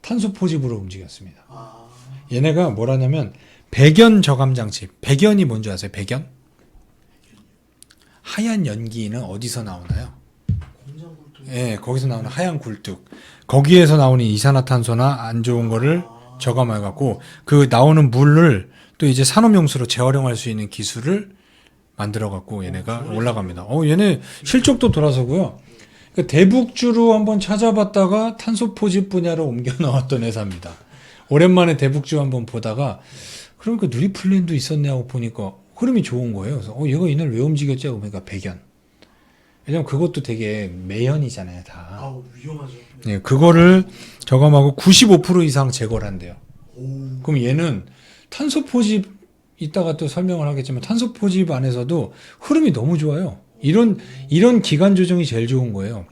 탄소 포집으로 움직였습니다. 얘네가 뭐라냐면 백연 저감 장치. 백연이 뭔지 아세요? 백연? 하얀 연기는 어디서 나오나요? 예, 거기서 나오는 하얀 굴뚝. 거기에서 나오는 이산화탄소나 안 좋은 거를 저감해 갖고 그 나오는 물을 또 이제 산업용수로 재활용할 수 있는 기술을 만들어 갖고 얘네가 올라갑니다. 얘네 실적도 돌아서고요. 그러니까 대북주로 한번 찾아봤다가 탄소 포집 분야로 옮겨 나왔던 회사입니다. 오랜만에 대북주 한번 보다가 그러니까 누리플랜도 있었네 하고 보니까 흐름이 좋은 거예요. 그래서 얘가 이날 왜 움직였지 하고 보니까 백연. 왜냐면 그것도 되게 매연이잖아요, 다. 위험하죠. 네, 그거를 저감하고 95% 이상 제거를 한대요. 그럼 얘는 탄소 포집 이따가 또 설명을 하겠지만 탄소 포집 안에서도 흐름이 너무 좋아요. 이런 기간 조정이 제일 좋은 거예요.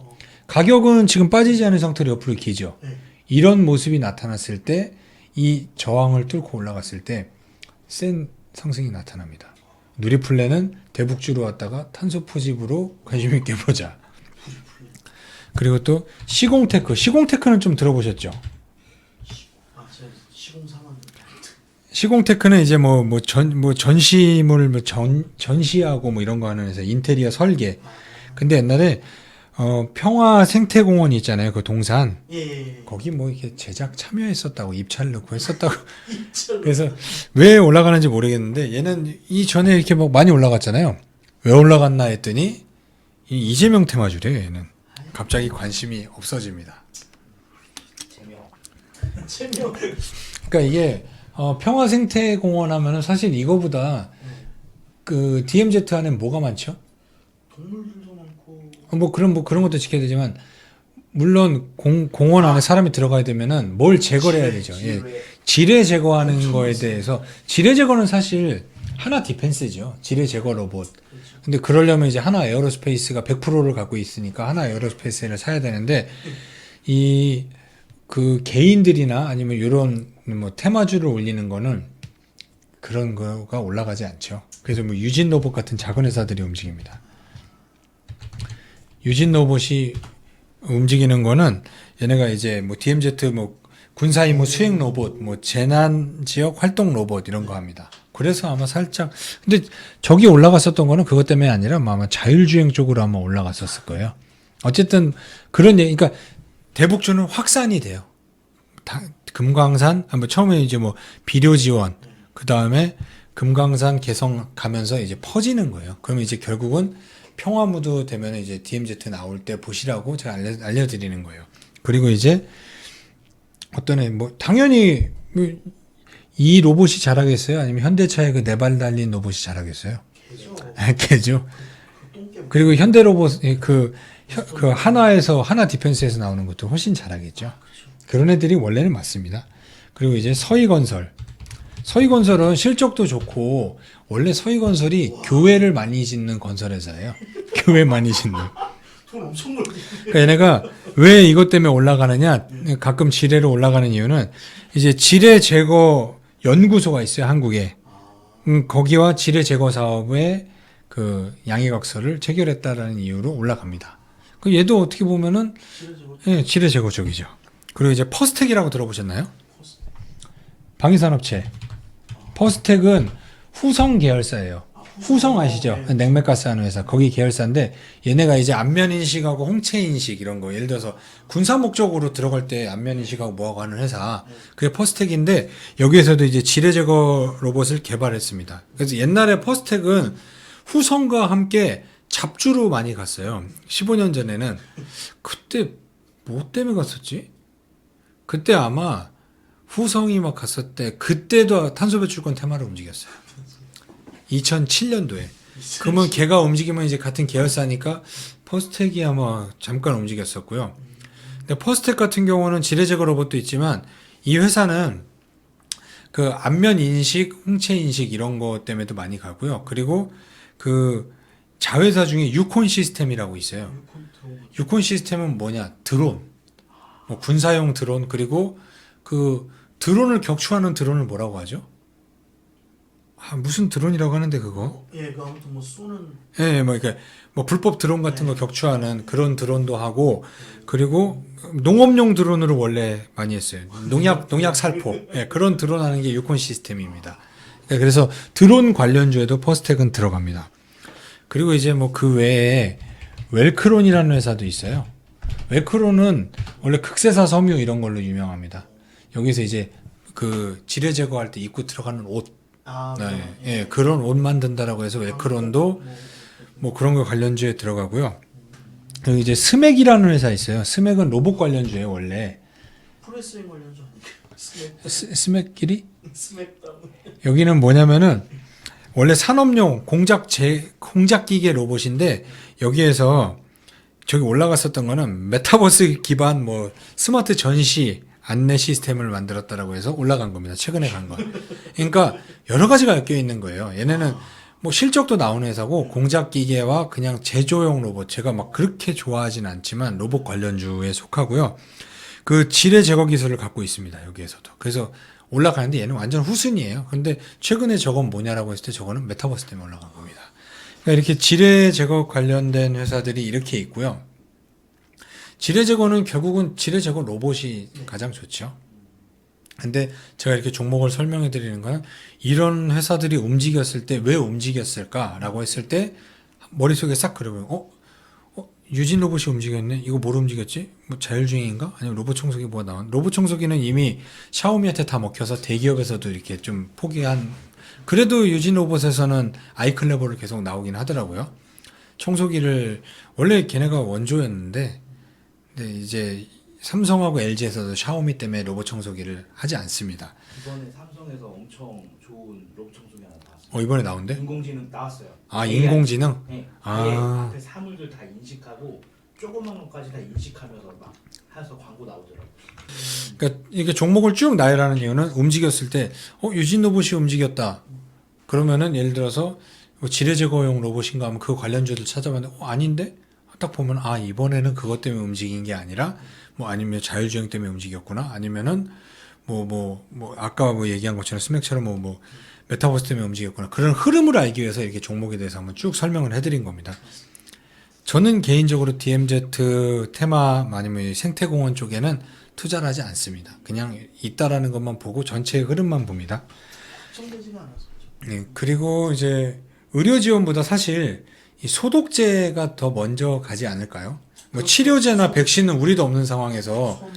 가격은 지금 빠지지 않은 상태로 옆으로 기죠. 이런 모습이 나타났을 때 이 저항을 뚫고 올라갔을 때 센 상승이 나타납니다. 누리플랜은 대북주로 왔다가 탄소 포집으로 관심 있게 보자. 그리고 또 시공테크. 시공테크는 좀 들어보셨죠? 시공테크는 이제 전시물 전시하고 뭐 이런 거 하는 회사, 인테리어 설계. 근데 옛날에 평화 생태공원이 있잖아요. 그 동산. 거기 뭐 이렇게 제작 참여했었다고 입찰 넣고 했었다고. 그래서 왜 올라가는지 모르겠는데 얘는 이전에 이렇게 막 많이 올라갔잖아요. 왜 올라갔나 했더니 이재명 테마주래요. 얘는 갑자기 관심이 없어집니다. 그러니까 이게 평화 생태공원 하면은 사실 이거보다 그 DMZ 안에 뭐가 많죠? 동물들도 많고 그런 것도 지켜야 되지만 물론 공원 안에 사람이 들어가야 되면은 뭘 제거를 해야 되죠. 예. 지뢰 제거하는 거에 대해서 지뢰 제거는 사실 하나 디펜스죠. 지뢰 제거 로봇. 그렇죠. 근데 그러려면 이제 하나 에어로스페이스가 100%를 갖고 있으니까 하나 에어로스페이스를 사야 되는데 이 그 개인들이나 아니면 이런 뭐 테마주를 올리는 거는 그런 거가 올라가지 않죠. 그래서 뭐 유진 로봇 같은 작은 회사들이 움직입니다. 유진 로봇이 움직이는 거는 얘네가 이제 뭐 DMZ 뭐 군사 임무 수행 로봇, 뭐 재난 지역 활동 로봇 이런 거 합니다. 그래서 아마 살짝 근데 저기 올라갔었던 거는 그것 때문에 아니라 아마 자율주행 쪽으로 아마 올라갔었을 거예요. 어쨌든 그런 얘기, 그러니까 대북주는 확산이 돼요. 금강산, 뭐 처음에 이제 뭐 비료 지원, 그 다음에 금강산 개성 가면서 이제 퍼지는 거예요. 그러면 이제 결국은 평화무드 되면 이제 DMZ 나올 때 보시라고 제가 알려드리는 거예요. 그리고 이제 어떤 애, 뭐, 당연히 이 로봇이 잘하겠어요? 아니면 현대차의 그 네 발 달린 로봇이 잘하겠어요? 개죠. 그리고 현대 로봇, 그 하나 디펜스에서 나오는 것도 훨씬 잘하겠죠. 그런 애들이 원래는 맞습니다. 그리고 이제 서희건설. 서희건설은 실적도 좋고, 원래 서희건설이 교회를 많이 짓는 건설회사예요. 교회 많이 짓는. 돈 엄청 벌. 그러니까 얘네가 왜 이것 때문에 올라가느냐, 가끔 지뢰로 올라가는 이유는 이제 지뢰 제거 연구소가 있어요, 한국에. 거기와 지뢰 제거 사업에 그 양해각서를 체결했다라는 이유로 올라갑니다. 그 얘도 어떻게 보면은 예, 지뢰 제거 쪽이죠. 그리고 이제 퍼스텍이라고 들어보셨나요? 방위산업체. 퍼스텍은 후성 계열사예요. 후성 아시죠? 냉매가스 하는 회사. 거기 계열사인데 얘네가 이제 안면 인식하고 홍채 인식 이런 거. 예를 들어서 군사 목적으로 들어갈 때 안면 인식하고 뭐하고 하는 회사. 그게 퍼스텍인데 여기에서도 이제 지뢰 제거 로봇을 개발했습니다. 그래서 옛날에 퍼스텍은 후성과 함께 잡주로 많이 갔어요. 15년 전에는. 그때 뭐 때문에 갔었지? 그때 아마 후성이 막 갔을 때 그때도 탄소 배출권 테마를 움직였어요. 2007년도에. 그러면 걔가 움직이면 이제 같은 계열사니까 퍼스텍이 아마 잠깐 움직였었고요. 근데 퍼스텍 같은 경우는 지뢰 제거 로봇도 있지만 이 회사는 그 안면 인식, 홍채 인식 이런 것 때문에도 많이 가고요. 그리고 그 자회사 중에 유콘 시스템이라고 있어요. 유콘 시스템은 뭐냐? 드론. 뭐 군사용 드론, 그리고 그 드론을 격추하는 드론을 뭐라고 하죠? 무슨 드론이라고 하는데 그거? 예, 그 아무튼 뭐 쏘는. 예, 뭐 이렇게 뭐 불법 드론 같은 거 격추하는 그런 드론도 하고, 그리고 농업용 드론으로 원래 많이 했어요. 농약 살포. 예, 그런 드론 하는 게 유콘 시스템입니다. 그래서 드론 관련주에도 퍼스텍은 들어갑니다. 그리고 이제 뭐 그 외에 웰크론이라는 회사도 있어요. 웰크론은 원래 극세사 섬유 이런 걸로 유명합니다. 여기서 이제 그 지뢰 제거할 때 입고 들어가는 옷, 네, 예, 그런 옷 만든다라고 해서 웰크론도 뭐 그런 거 관련주에 들어가고요. 그리고 이제 스맥이라는 회사 있어요. 스맥은 로봇 관련주예요, 원래. 프레스링 관련주 아니에요? 스맥끼리? 스맥다운. 여기는 뭐냐면은 원래 산업용 공작 기계 로봇인데 여기에서 저기 올라갔었던 거는 메타버스 기반 뭐 스마트 전시 안내 시스템을 만들었다라고 해서 올라간 겁니다. 최근에 간 거. 그러니까 여러 가지가 엮여 있는 거예요. 얘네는 뭐 실적도 나오는 회사고 공작 기계와 그냥 제조용 로봇. 제가 막 그렇게 좋아하진 않지만 로봇 관련주에 속하고요. 그 지뢰 제거 기술을 갖고 있습니다. 여기에서도. 그래서 올라가는데 얘는 완전 후순이에요. 근데 최근에 저건 뭐냐라고 했을 때 저거는 메타버스 때문에 올라간 겁니다. 그러니까 이렇게 지뢰 제거 관련된 회사들이 이렇게 있고요. 지뢰 제거는 결국은 지뢰 제거 로봇이 가장 좋죠. 근데 제가 이렇게 종목을 설명해 드리는 건 이런 회사들이 움직였을 때 왜 움직였을까라고 했을 때 머릿속에 싹 그려보면 유진 로봇이 움직였네? 이거 뭘 움직였지? 뭐 자율주행인가? 아니면 로봇 청소기 뭐가 나온? 로봇 청소기는 이미 샤오미한테 다 먹혀서 대기업에서도 이렇게 좀 포기한, 그래도 유진 로봇에서는 아이클레버를 계속 나오긴 하더라고요. 청소기를 원래 걔네가 원조였는데 근데 이제 삼성하고 LG에서도 샤오미 때문에 로봇 청소기를 하지 않습니다. 이번에 삼성에서 엄청 좋은 로봇 청소기 하나 나왔어요. 이번에 나온대? 인공지능 나왔어요. 아, 인공지능? 네. 아. 아예 앞에 사물들 다 인식하고 조그만 것까지 다 인식하면서 막 해서 광고 나오더라고. 그러니까 이게 종목을 쭉 나열하는 이유는 움직였을 때 유진 로봇이 움직였다. 그러면은 예를 들어서 지뢰 제거용 로봇인가 하면 그 관련주들 찾아봤는데 아닌데 딱 보면 이번에는 그것 때문에 움직인 게 아니라 뭐 아니면 자율주행 때문에 움직였구나. 아니면은 아까 얘기한 것처럼 스맥처럼 메타버스 때문에 움직였구나. 그런 흐름을 알기 위해서 이렇게 종목에 대해서 한번 쭉 설명을 해드린 겁니다. 저는 개인적으로 DMZ 테마 아니면 생태공원 쪽에는 투자를 하지 않습니다. 그냥 있다라는 것만 보고 전체의 흐름만 봅니다. 확정되지가 않아서. 네, 그리고 이제 의료 지원보다 사실 이 소독제가 더 먼저 가지 않을까요? 뭐 치료제나 백신은 우리도 없는 상황에서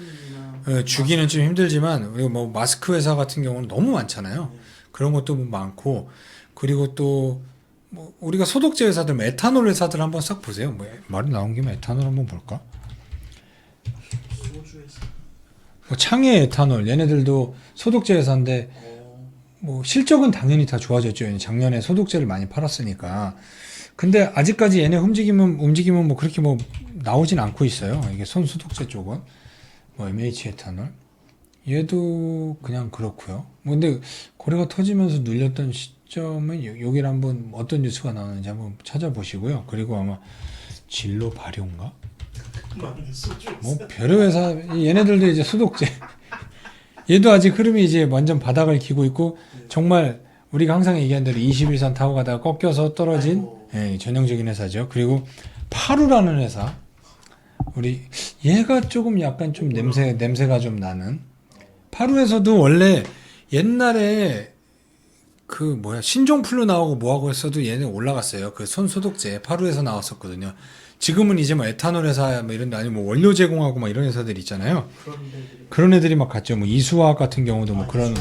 솜이나 주기는 좀 힘들지만 그리고 뭐 마스크 회사 같은 경우는 너무 많잖아요. 그런 것도 많고 그리고 또 뭐 우리가 소독제 회사들, 에탄올 회사들 한번 싹 보세요. 뭐 말이 나온 김에 에탄올 한번 볼까? 소주에서 뭐 창의 에탄올 얘네들도 소독제 회사인데 뭐 실적은 당연히 다 좋아졌죠. 작년에 소독제를 많이 팔았으니까. 근데 아직까지 얘네 움직임은 뭐 그렇게 뭐 나오진 않고 있어요. 이게 손 소독제 쪽은 뭐 MH 에탄올 얘도 그냥 그렇고요. 뭐 근데 고래가 터지면서 눌렸던 시점은 여기를 한번 어떤 뉴스가 나오는지 한번 찾아보시고요. 그리고 아마 진로 발효인가? 많은 소주에서 뭐 별의 회사 얘네들도 이제 소독제 얘도 아직 흐름이 이제 완전 바닥을 기고 있고 정말 우리가 항상 얘기한 대로 21선 타고 가다가 꺾여서 떨어진 전형적인 회사죠. 그리고 파루라는 회사 우리 얘가 조금 약간 좀 냄새가 좀 나는 파루에서도 원래 옛날에 신종 플루 나오고 뭐하고 했어도 얘네 올라갔어요. 그 손 소독제 파루에서 나왔었거든요. 지금은 이제 뭐 에탄올 회사 뭐 이런 데 아니면 뭐 원료 제공하고 막 이런 회사들 있잖아요. 그런 애들이 막 갔죠. 뭐 이수화학 같은 경우도 뭐 그런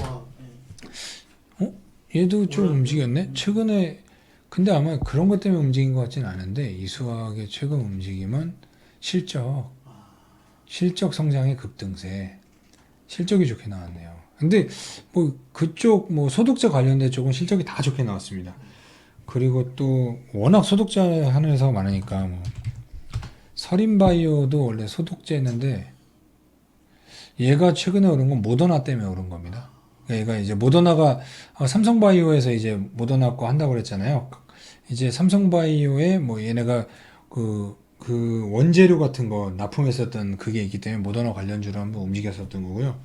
얘도 좀 움직였네. 최근에 근데 아마 그런 것 때문에 움직인 것 같지는 않은데 이수화학의 최근 움직임은 실적 성장의 급등세. 실적이 좋게 나왔네요. 근데 뭐 그쪽 뭐 소독제 관련된 쪽은 실적이 다 좋게 나왔습니다. 그리고 또 워낙 소독제 하는 회사가 많으니까 뭐 서린바이오도 원래 소독제였는데 얘가 최근에 오른 건 모더나 때문에 오른 겁니다. 얘가 이제 모더나가 삼성바이오에서 이제 모더나 거 한다고 그랬잖아요. 이제 삼성바이오에 뭐 얘네가 그 원재료 같은 거 납품했었던 그게 있기 때문에 모더나 관련주로 한번 움직였었던 거고요.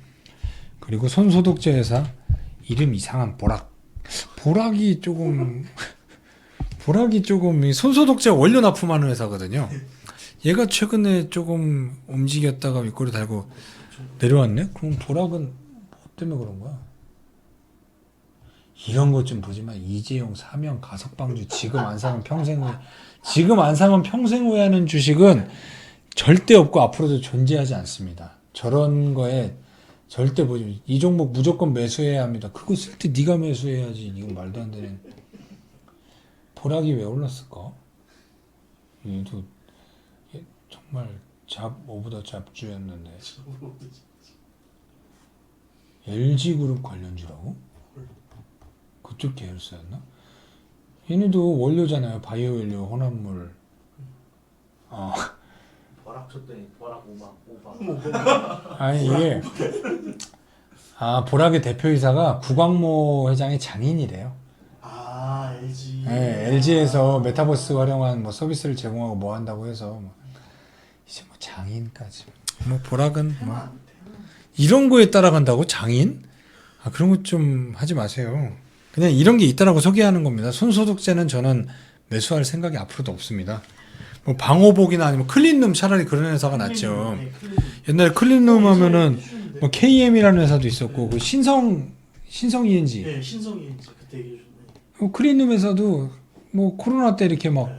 그리고 손소독제 회사 이름 이상한 보락이 조금 손소독제 원료 납품하는 회사거든요. 얘가 최근에 조금 움직였다가 윗꼬리 달고 내려왔네? 그럼 보락은 뭐 때문에 그런 거야? 이런 것 좀 보지만 이재용 사명 가석방주 지금 안 사면 평생 후회하는 주식은 절대 없고 앞으로도 존재하지 않습니다. 저런 거에 절대 보지 이 종목 무조건 매수해야 합니다. 그거 쓸 때 네가 매수해야지. 이건 말도 안 되는. 보락이 왜 올랐을까? 얘도 정말 오보다 잡주였는데 LG그룹 관련주라고? 그쪽 계열사였나? 얘네도 원료잖아요. 바이오 원료, 혼합물. 버락 쳤더니 버락 오바. 아니 이게 보락의 대표이사가 구광모 회장의 장인이래요. LG. 네, LG에서 메타버스 활용한 뭐 서비스를 제공하고 뭐 한다고 해서 이제 뭐 장인까지. 뭐 보락은 뭐 이런 거에 따라간다고 장인? 그런 것 좀 하지 마세요. 그냥 이런 게 있다라고 소개하는 겁니다. 손소독제는 저는 매수할 생각이 앞으로도 없습니다. 뭐 방호복이나 아니면 클린룸 차라리 그런 회사가 낫죠. 옛날에 클린룸 하면은 뭐 KM이라는 회사도 있었고 그 신성 ENG. 네, 신성 ENG 그때 얘기해 클린룸 회사도 뭐 코로나 때 이렇게 막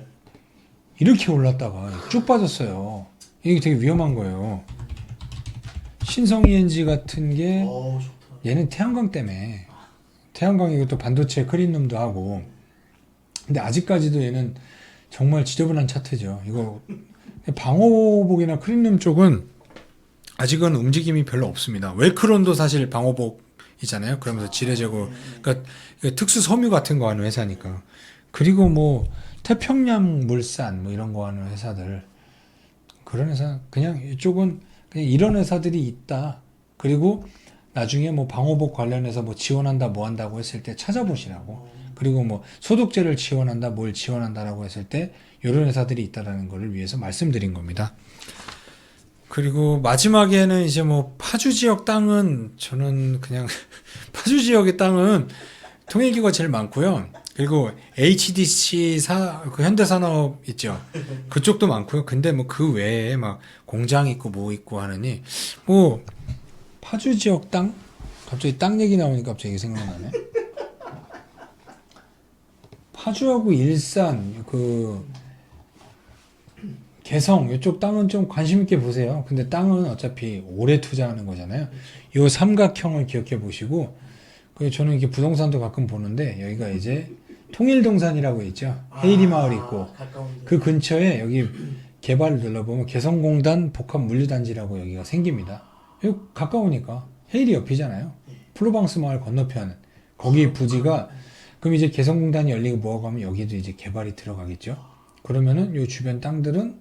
이렇게 올랐다가 쭉 빠졌어요. 이게 되게 위험한 거예요. 신성 ENG 같은 게 좋다. 얘는 태양광 때문에 태양광 이것도 반도체 클린룸도 하고 근데 아직까지도 얘는 정말 지저분한 차트죠. 이거 방호복이나 클린룸 쪽은 아직은 움직임이 별로 없습니다. 웰크론도 사실 방호복이잖아요. 그러면서 지뢰 제거 그러니까 특수 섬유 같은 거 하는 회사니까. 그리고 뭐 태평양 물산 뭐 이런 거 하는 회사들 그런 회사 그냥 이쪽은 그냥 이런 회사들이 있다. 그리고 나중에 뭐 방호복 관련해서 뭐 지원한다 뭐 한다고 했을 때 찾아보시라고. 그리고 뭐 소독제를 지원한다 뭘 지원한다라고 했을 때 이런 회사들이 있다라는 거를 위해서 말씀드린 겁니다. 그리고 마지막에는 이제 뭐 파주 지역 땅은 저는 그냥 파주 지역의 땅은 통일기가 제일 많고요. 그리고 HDC 그 현대산업 있죠. 그쪽도 많고요. 근데 뭐 그 외에 막 공장 있고 뭐 있고 하느니 뭐 파주 지역 땅? 갑자기 땅 얘기 나오니까 갑자기 생각나네. 파주하고 일산 그 개성 이쪽 땅은 좀 관심 있게 보세요. 근데 땅은 어차피 오래 투자하는 거잖아요. 이 삼각형을 기억해 보시고 저는 이렇게 부동산도 가끔 보는데 여기가 이제 통일동산이라고 있죠. 헤이리 마을 있고 그 근처에 여기 개발을 눌러보면 개성공단 복합물류단지라고 여기가 생깁니다. 여기 가까우니까 헤이리 옆이잖아요. 플로방스 마을 건너편 거기 부지가 그럼 이제 개성공단이 열리고 뭐하고 하면 여기도 이제 개발이 들어가겠죠. 그러면은 요 주변 땅들은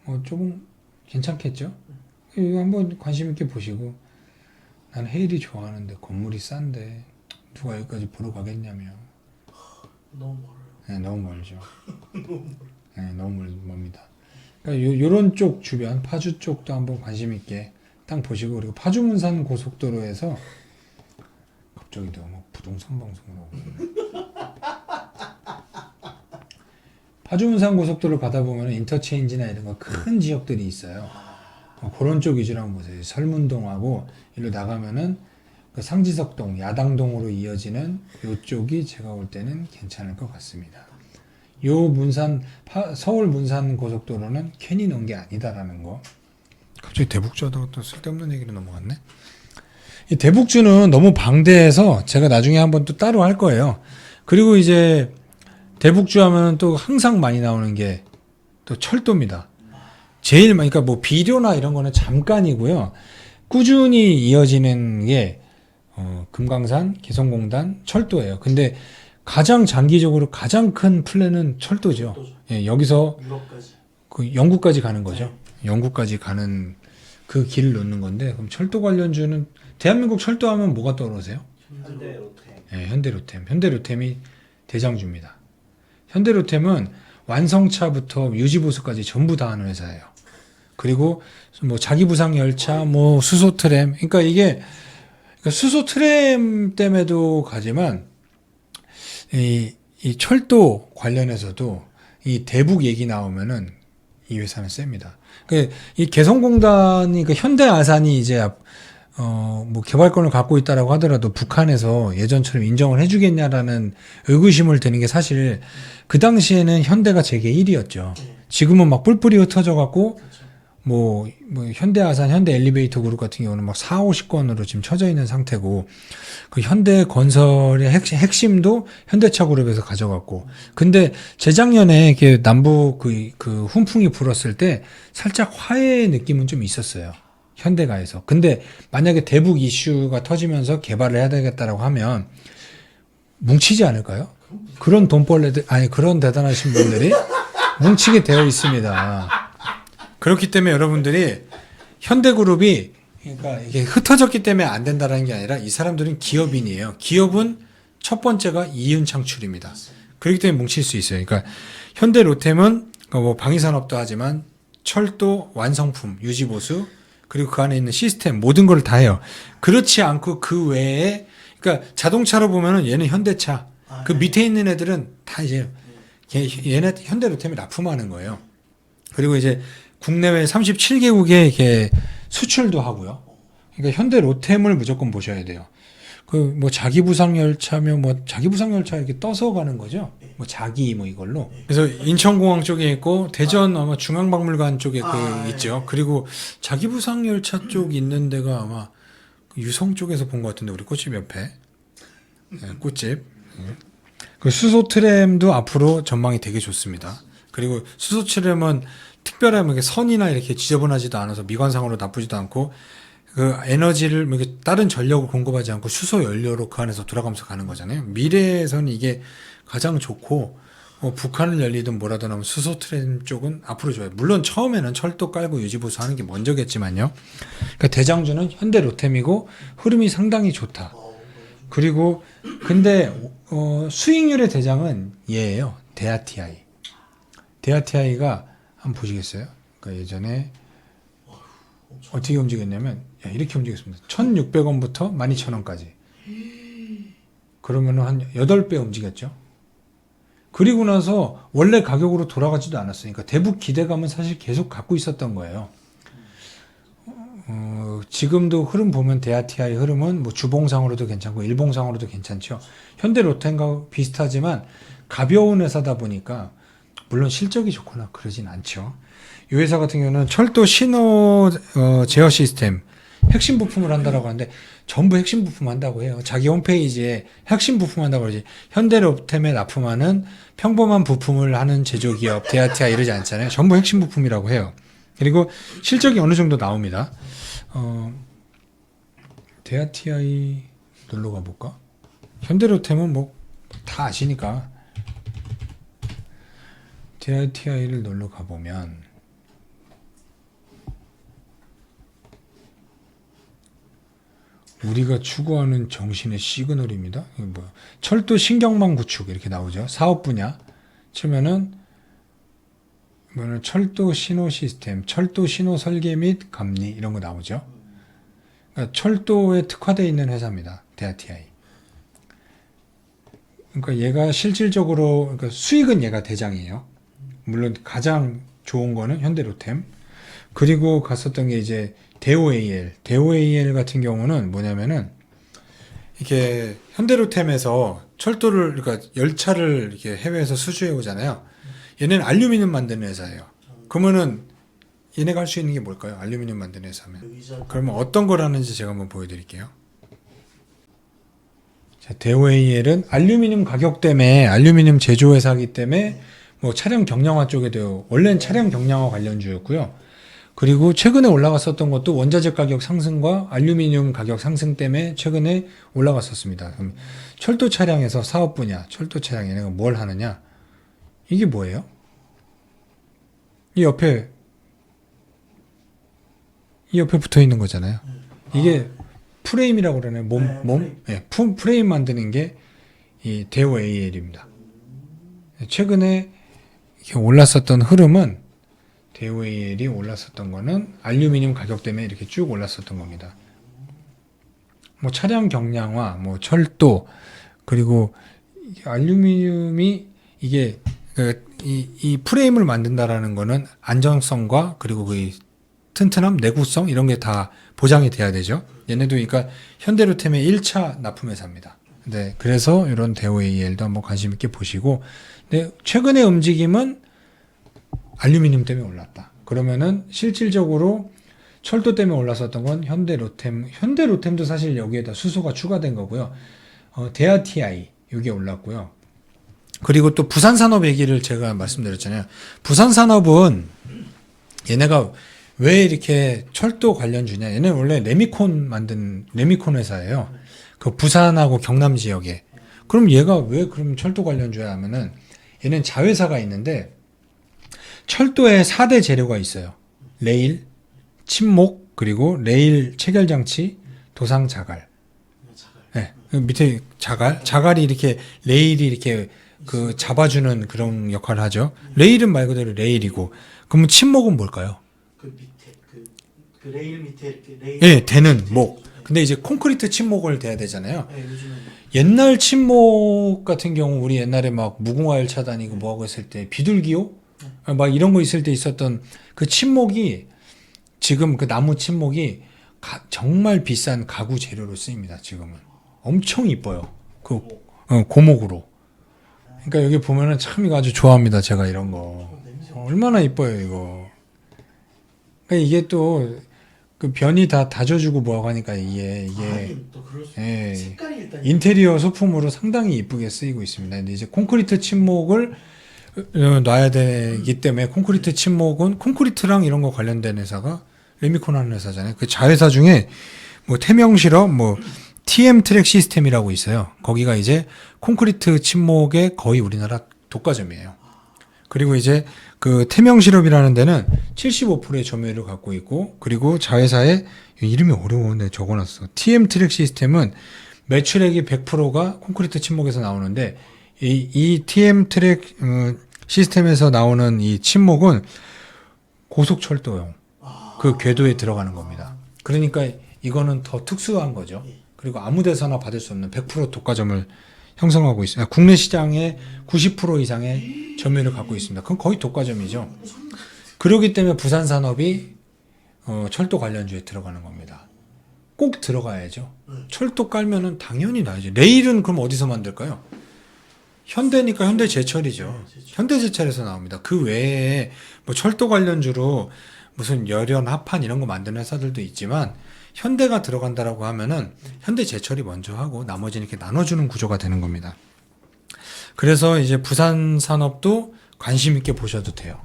뭐 조금 괜찮겠죠. 이거 한번 관심 있게 보시고 난 헤일이 좋아하는데 건물이 싼데 누가 여기까지 보러 가겠냐며. 너무 멀어요. 네, 너무 멀죠. 네, 너무 멉니다. 그러니까 요런 쪽 주변 파주 쪽도 한번 관심 있게 땅 보시고 그리고 파주 문산 고속도로에서 갑자기 내가 막 부동산 방송을 하고 파주 문산 고속도로 가다 보면 인터체인지나 이런 거 큰 지역들이 있어요. 그런 쪽 위주로 한번 보세요. 설문동하고 일로 나가면은 그 상지석동, 야당동으로 이어지는 요쪽이 제가 볼 때는 괜찮을 것 같습니다. 요 문산 서울 문산 고속도로는 괜히 넣은 게 아니다라는 거. 갑자기 대북주 하다가 또 쓸데없는 얘기로 넘어갔네. 이 대북주는 너무 방대해서 제가 나중에 한번 또 따로 할 거예요. 그리고 이제 대북주 하면 또 항상 많이 나오는 게 또 철도입니다. 제일 많이, 그러니까 뭐 비료나 이런 거는 잠깐이고요. 꾸준히 이어지는 게 금강산, 개성공단, 철도예요. 근데 가장 장기적으로 가장 큰 플랜은 철도죠. 예, 여기서 유럽까지. 그 영국까지 가는 거죠. 영국까지 가는 그 길을 놓는 건데 그럼 철도 관련주는 대한민국 철도하면 뭐가 떠오르세요? 현대로템. 예, 현대로템. 현대로템이 대장주입니다. 현대로템은 완성차부터 유지보수까지 전부 다 하는 회사예요. 그리고 뭐 자기부상 열차, 뭐 수소 트램. 그러니까 이게 수소 트램 때문에도 가지만 이 철도 관련해서도 이 대북 얘기 나오면은 이 회사는 셉니다. 이 개성공단이 그 현대아산이 이제 뭐 개발권을 갖고 있다라고 하더라도 북한에서 예전처럼 인정을 해주겠냐라는 의구심을 드는 게 사실 그 당시에는 현대가 세계 1위였죠. 지금은 막 뿔뿔이 흩어져 갖고 뭐 현대아산, 현대엘리베이터 그룹 같은 경우는 막 4, 50건으로 지금 쳐져 있는 상태고 그 현대건설의 핵심도 현대차 그룹에서 가져갔고 근데 재작년에 이렇게 남북 그 훈풍이 불었을 때 살짝 화해의 느낌은 좀 있었어요. 현대가에서. 근데 만약에 대북 이슈가 터지면서 개발을 해야 되겠다라고 하면 뭉치지 않을까요? 그런 돈벌레들, 아니 그런 대단하신 분들이 뭉치게 되어 있습니다. 그렇기 때문에 여러분들이 현대그룹이 그러니까 이게 흩어졌기 때문에 안 된다는 게 아니라 이 사람들은 기업인이에요. 기업은 첫 번째가 이윤 창출입니다. 그렇기 때문에 뭉칠 수 있어요. 그러니까 현대로템은 뭐 방위산업도 하지만 철도, 완성품, 유지보수 그리고 그 안에 있는 시스템 모든 걸 다 해요. 그렇지 않고 그 외에 그러니까 자동차로 보면은 얘는 현대차 그 밑에 있는 애들은 다 이제 얘네 현대로템이 납품하는 거예요. 그리고 이제 국내외 37개국에 이렇게 수출도 하고요. 그러니까 현대로템을 무조건 보셔야 돼요. 그 뭐 자기부상열차면 뭐 자기부상열차 이렇게 떠서 가는 거죠. 뭐 자기 뭐 이걸로. 그래서 인천공항 쪽에 있고 대전 아마 중앙박물관 쪽에 있죠. 그리고 자기부상열차 쪽 있는 데가 아마 유성 쪽에서 본 것 같은데 우리 꽃집 옆에 꽃집. 그 수소 트램도 앞으로 전망이 되게 좋습니다. 그리고 수소 트램은 특별한 선이나 이렇게 지저분하지도 않아서 미관상으로 나쁘지도 않고 그 에너지를 다른 전력을 공급하지 않고 수소 연료로 그 안에서 돌아가면서 가는 거잖아요. 미래에서는 이게 가장 좋고 북한을 열리든 뭐라든 하면 수소 트램 쪽은 앞으로 좋아요. 물론 처음에는 철도 깔고 유지보수하는 게 먼저겠지만요. 그러니까 대장주는 현대 로템이고 흐름이 상당히 좋다. 그리고 근데 수익률의 대장은 얘예요. 대하TI. 대하TI가 한번 보시겠어요? 그러니까 예전에 어떻게 움직였냐면 이렇게 움직였습니다. 1,600원부터 12,000원까지. 그러면 한 8배 움직였죠. 그리고 나서 원래 가격으로 돌아가지도 않았으니까 대북 기대감은 사실 계속 갖고 있었던 거예요. 지금도 흐름 보면 대하TI 흐름은 뭐 주봉상으로도 괜찮고 일봉상으로도 괜찮죠. 현대 로템과 비슷하지만 가벼운 회사다 보니까 물론 실적이 좋거나 그러진 않죠. 이 회사 같은 경우는 철도 신호 제어 시스템 핵심 부품을 한다라고 하는데 전부 핵심 부품 한다고 해요. 자기 홈페이지에 핵심 부품 한다고 그러지. 현대로템에 납품하는 평범한 부품을 하는 제조기업 대하TI 이러지 않잖아요. 전부 핵심 부품이라고 해요. 그리고 실적이 어느 정도 나옵니다. 대하TI 놀러 가볼까? 현대로템은 뭐 다 아시니까 대하TI를 놀러 가보면 우리가 추구하는 정신의 시그널입니다. 이거 뭐야? 철도 신경망 구축 이렇게 나오죠. 사업 분야 치면은 뭐는 철도 신호 시스템, 철도 신호 설계 및 감리 이런 거 나오죠. 그러니까 철도에 특화되어 있는 회사입니다. 대하TI. 그러니까 얘가 실질적으로 그러니까 수익은 얘가 대장이에요. 물론 가장 좋은 거는 현대로템. 그리고 갔었던 게 이제 대오AL. 대오AL 같은 경우는 뭐냐면은 이렇게 현대로템에서 철도를 그러니까 열차를 이렇게 해외에서 수주해 오잖아요. 얘네는 알루미늄 만드는 회사예요. 그러면은 얘네가 할 수 있는 게 뭘까요? 알루미늄 만드는 회사면. 그러면 어떤 걸 하는지 제가 한번 보여드릴게요. 자, 대오AL은 알루미늄 가격 때문에 알루미늄 제조 회사이기 때문에 뭐 차량 경량화 쪽에도 원래는 차량 경량화 관련주였고요. 그리고 최근에 올라갔었던 것도 원자재 가격 상승과 알루미늄 가격 상승 때문에 최근에 올라갔었습니다. 그럼 철도 차량에서 사업 분야, 철도 차량 얘네가 뭘 하느냐? 이게 뭐예요? 이 옆에 붙어 있는 거잖아요. 이게 프레임이라고 그러네. 프레임 만드는 게 이 대오AL입니다. 최근에 이렇게 올랐었던 흐름은 대오AL이 올랐었던 거는 알루미늄 가격 때문에 이렇게 쭉 올랐었던 겁니다. 뭐 차량 경량화, 뭐 철도, 그리고 알루미늄이 이게 이 프레임을 만든다라는 거는 안정성과 그리고 그 튼튼함, 내구성 이런 게 다 보장이 돼야 되죠. 얘네도 그러니까 현대로템의 1차 납품회사입니다. 네, 그래서 이런 대오AL도 한번 관심 있게 보시고, 네, 최근의 움직임은 알루미늄 때문에 올랐다. 그러면은 실질적으로 철도 때문에 올랐었던 건 현대로템도 사실 여기에다 수소가 추가된 거고요. 대하TI 여기에 올랐고요. 그리고 또 부산산업 얘기를 제가 말씀드렸잖아요. 부산산업은 얘네가 왜 이렇게 철도 관련주냐? 얘는 원래 레미콘 회사예요. 그 부산하고 경남 지역에. 그럼 얘가 왜 그럼 철도 관련주야 하면은 얘는 자회사가 있는데 철도에 4대 재료가 있어요. 레일, 침목, 그리고 레일 체결장치, 도상 자갈. 네, 밑에 자갈이 이렇게 레일이 이렇게 그 잡아주는 그런 역할을 하죠. 레일은 말 그대로 레일이고, 그러면 침목은 뭘까요? 그 밑에 그 레일 밑에 이렇게 레일. 예, 대는 목. 근데 이제 콘크리트 침목을 대야 되잖아요. 네, 요즘은 옛날 침목 같은 경우 우리 옛날에 막 무궁화 열차 다니고 뭐하고 했을 때 비둘기호 막 이런 거 있을 때 있었던 그 침목이 지금 그 나무 침목이 정말 비싼 가구 재료로 쓰입니다. 지금은 엄청 이뻐요. 그 고목으로. 그러니까 여기 보면은 참 이거 아주 좋아합니다. 제가 이런 거 얼마나 이뻐요 이거. 그러니까 이게 또 그 변이 다 다져주고 뭐하고 하니까 이게 또 그럴 수 예, 색깔이 일단 인테리어 소품으로 상당히 이쁘게 쓰이고 있습니다. 근데 이제 콘크리트 침목을 놔야 되기 때문에 콘크리트 침목은 콘크리트랑 이런 거 관련된 회사가 레미콘 하는 회사잖아요. 그 자회사 중에 뭐 태명실업, 뭐 TM 트랙 시스템이라고 있어요. 거기가 이제 콘크리트 침목의 거의 우리나라 독과점이에요. 그리고 이제 그 태명실업이라는 데는 75%의 점유율을 갖고 있고, 그리고 자회사의 이름이 어려운데 적어놨어. TM 트랙 시스템은 매출액이 100%가 콘크리트 침목에서 나오는데, 이 TM 트랙 시스템에서 나오는 이 침목은 고속철도용 그 궤도에 들어가는 겁니다. 그러니까 이거는 더 특수한 거죠. 그리고 아무 데서나 받을 수 없는 100% 독과점을 형성하고 있습니다. 국내 시장의 90% 이상의 점유율을 갖고 있습니다. 그건 거의 독과점이죠. 그렇기 때문에 부산 산업이 철도 관련주에 들어가는 겁니다. 꼭 들어가야죠. 철도 깔면은 당연히 나야죠. 레일은 그럼 어디서 만들까요? 현대니까 현대제철이죠. 현대제철에서 나옵니다. 그 외에 뭐 철도 관련주로 무슨 열연, 합판 이런 거 만드는 회사들도 있지만, 현대가 들어간다라고 하면은 현대제철이 먼저 하고 나머지는 이렇게 나눠주는 구조가 되는 겁니다. 그래서 이제 부산 산업도 관심 있게 보셔도 돼요.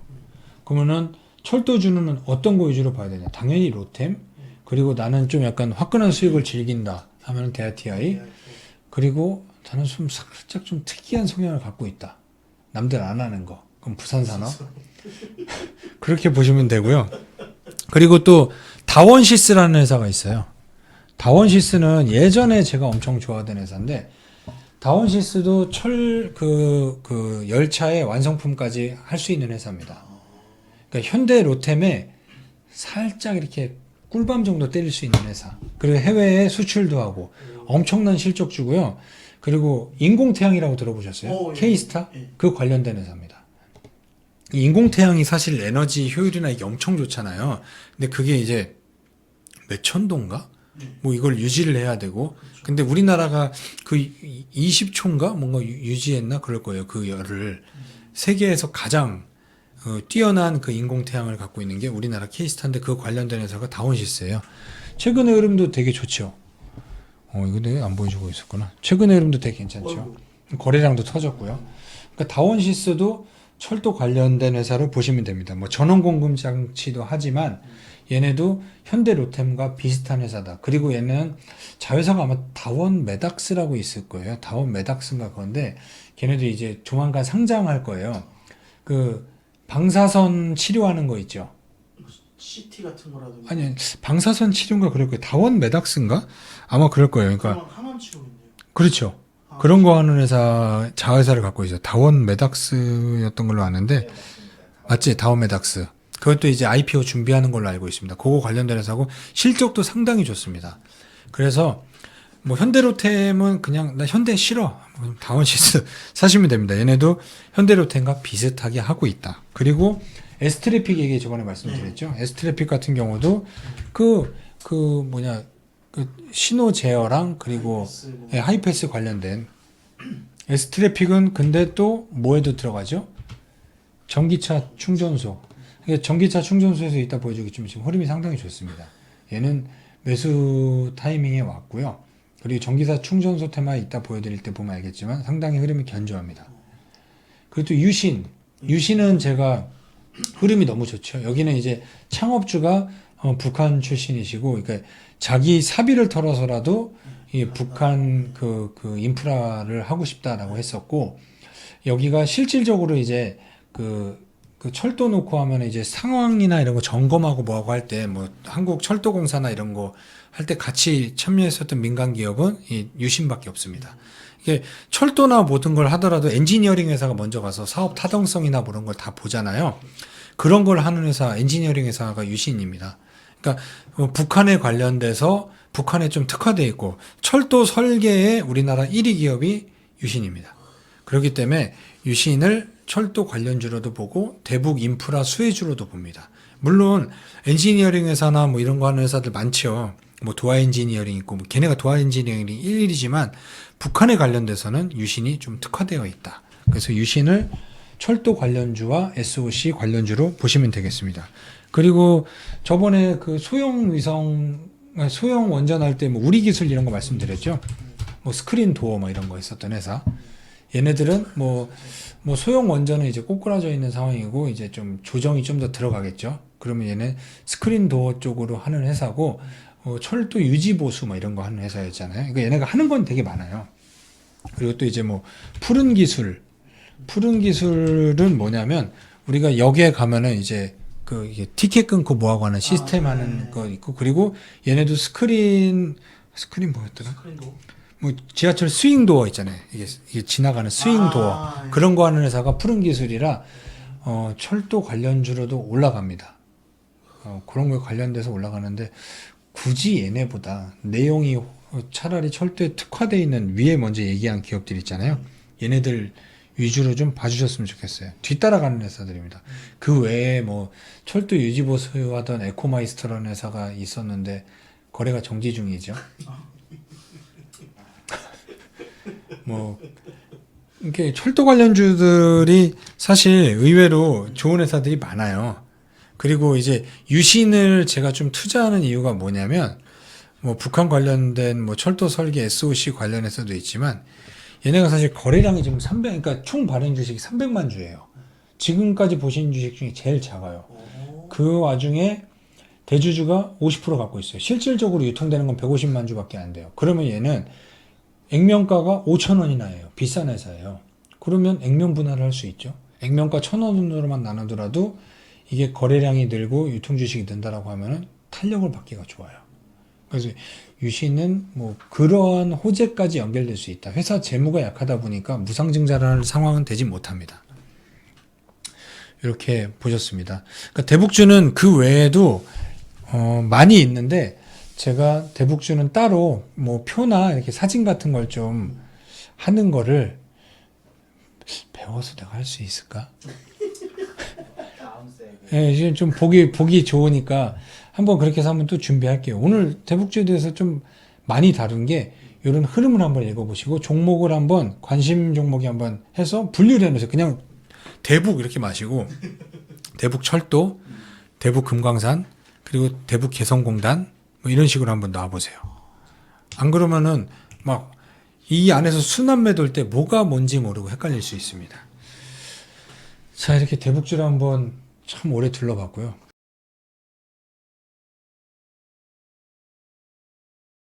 그러면은 철도주는 어떤 거 위주로 봐야 되냐? 당연히 로템, 그리고 나는 좀 약간 화끈한 수익을 즐긴다 하면은 대하TI, 그리고 나는 좀 살짝 좀 특이한 성향을 갖고 있다. 남들 안 하는 거. 그럼 부산 산업. 그렇게 보시면 되고요. 그리고 또 다원시스라는 회사가 있어요. 다원시스는 예전에 제가 엄청 좋아하던 회사인데, 다원시스도 그 열차의 완성품까지 할 수 있는 회사입니다. 그러니까 현대 로템에 살짝 이렇게 꿀밤 정도 때릴 수 있는 회사. 그리고 해외에 수출도 하고 엄청난 실적주고요. 그리고 인공태양이라고 들어보셨어요? 예. K스타? 예. 그 관련된 회사입니다. 이 인공태양이 사실 에너지 효율이나 이게 엄청 좋잖아요. 근데 그게 이제 몇천 도인가? 뭐 이걸 유지를 해야 되고. 근데 우리나라가 그 20초인가? 뭔가 유지했나? 그럴 거예요. 그 열을. 세계에서 가장 뛰어난 그 인공태양을 갖고 있는 게 우리나라 K스타인데, 그 관련된 회사가 다원시스예요. 최근의 흐름도 되게 좋죠. 이거 내가 안 보여주고 있었구나. 최근의 흐름도 되게 괜찮죠. 거래량도 터졌고요. 그러니까 다원시스도 철도 관련된 회사로 보시면 됩니다. 뭐 전원 공급 장치도 하지만 얘네도 현대 로템과 비슷한 회사다. 그리고 얘는 자회사가 아마 다원 메닥스라고 있을 거예요. 다원 메닥스인가 그건데, 걔네도 이제 조만간 상장할 거예요. 그 방사선 치료하는 거 있죠. CT 같은 거라든지. 아니, 방사선 치료인가 그럴 거예요. 다원 메닥스인가? 아마 그럴 거예요. 그러니까 항암 치료인데요. 그렇죠. 그런 거 하는 회사, 자회사를 갖고 있어요. 다원 메닥스였던 걸로 아는데, 맞지? 다원 메닥스. 그것도 이제 IPO 준비하는 걸로 알고 있습니다. 그거 관련된 회사고, 실적도 상당히 좋습니다. 그래서 뭐 현대로템은 그냥 나 현대 싫어, 다원시스 사시면 됩니다. 얘네도 현대로템과 비슷하게 하고 있다. 그리고 S트래픽 얘기 저번에 말씀드렸죠. S트래픽 같은 경우도 그 신호 제어랑 그리고 하이패스 관련된, S트래픽은 근데 또 뭐에도 들어가죠? 전기차 충전소. 그러니까 전기차 충전소에서 이따 보여주겠지만 지금 흐름이 상당히 좋습니다. 얘는 매수 타이밍에 왔고요. 그리고 전기차 충전소 테마 이따 보여드릴 때 보면 알겠지만 상당히 흐름이 견조합니다. 그리고 또 유신은 제가 흐름이 너무 좋죠. 여기는 이제 창업주가 북한 출신이시고, 그러니까 자기 사비를 털어서라도 이 북한 그 인프라를 하고 싶다라고 했었고, 여기가 실질적으로 이제 그 철도 놓고 하면 이제 상황이나 이런 거 점검하고 뭐하고 할 때, 뭐 한국 철도공사나 이런 거 할 때 같이 참여했었던 민간 기업은 이 유신밖에 없습니다. 이게 철도나 모든 걸 하더라도 엔지니어링 회사가 먼저 가서 사업 타당성이나 뭐 이런 걸 다 보잖아요. 그런 걸 하는 회사, 엔지니어링 회사가 유신입니다. 그러니까 북한에 관련돼서 북한에 좀 특화되어 있고, 철도 설계에 우리나라 1위 기업이 유신입니다. 그렇기 때문에 유신을 철도 관련주로도 보고 대북 인프라 수혜주로도 봅니다. 물론 엔지니어링 회사나 뭐 이런 거 하는 회사들 많죠. 뭐 도화 엔지니어링 있고, 뭐 걔네가 도화 엔지니어링이 1위지만 북한에 관련돼서는 유신이 좀 특화되어 있다. 그래서 유신을 철도 관련주와 SOC 관련주로 보시면 되겠습니다. 그리고 저번에 그 소형 원전할 때 뭐 우리 기술 이런 거 말씀드렸죠. 뭐 스크린 도어 뭐 이런 거 있었던 회사. 얘네들은 뭐 소형 원전은 이제 꼬꾸라져 있는 상황이고, 이제 좀 조정이 좀 더 들어가겠죠. 그러면 얘는 스크린 도어 쪽으로 하는 회사고, 철도 유지 보수 뭐 이런 거 하는 회사였잖아요. 그러니까 얘네가 하는 건 되게 많아요. 그리고 또 이제 뭐 푸른 기술, 푸른 기술은 뭐냐면 우리가 역에 가면은 이제 그 이게 티켓 끊고 뭐하고 하는 시스템 하는 거 있고 그리고 얘네도 스크린 뭐였더라? 스크린도. 뭐 지하철 스윙 도어 있잖아요. 이게 지나가는 스윙 도어 예. 그런 거 하는 회사가 푸른 기술이라 철도 관련주로도 올라갑니다. 그런 거에 관련돼서 올라가는데 굳이 얘네보다 내용이 차라리 철도에 특화되어 있는 위에 먼저 얘기한 기업들 있잖아요. 얘네들 위주로 좀 봐주셨으면 좋겠어요. 뒤따라가는 회사들입니다. 그 외에 뭐 철도 유지보수하던 에코마이스터라는 회사가 있었는데 거래가 정지 중이죠. 뭐 이렇게 철도 관련주들이 사실 의외로 좋은 회사들이 많아요. 그리고 이제 유신을 제가 좀 투자하는 이유가 뭐냐면 뭐 북한 관련된 뭐 철도 설계 SOC 관련해서도 있지만 얘네가 사실 거래량이 지금 그러니까 총 발행 주식이 300만 주예요. 지금까지 보신 주식 중에 제일 작아요. 그 와중에 대주주가 50% 갖고 있어요. 실질적으로 유통되는 건 150만 주밖에 안 돼요. 그러면 얘는 액면가가 5,000원이나 해요. 비싼 회사예요. 그러면 액면 분할을 할 수 있죠. 액면가 1,000원으로만 나누더라도 이게 거래량이 늘고 유통 주식이 는다라고 하면은 탄력을 받기가 좋아요. 그래서 유신은 뭐 그러한 호재까지 연결될 수 있다. 회사 재무가 약하다 보니까 무상증자를 할 상황은 되지 못합니다. 이렇게 보셨습니다. 그러니까 대북주는 그 외에도 많이 있는데 제가 대북주는 따로 뭐 표나 이렇게 사진 같은 걸 좀 하는 거를 배워서 내가 할 수 있을까? 다음 세계. 예, 지금 좀 보기 좋으니까 한번 그렇게 해서 한번 또 준비할게요. 오늘 대북주에 대해서 좀 많이 다룬 게 이런 흐름을 한번 읽어보시고 종목을 한번 관심 종목이 한번 해서 분류를 해놓으세요. 그냥 대북 이렇게 마시고 대북철도, 대북금광산, 그리고 대북개성공단 뭐 이런 식으로 한번 놔보세요. 안 그러면은 막 이 안에서 순환매 돌 때 뭐가 뭔지 모르고 헷갈릴 수 있습니다. 자, 이렇게 대북주를 한번 참 오래 둘러봤고요.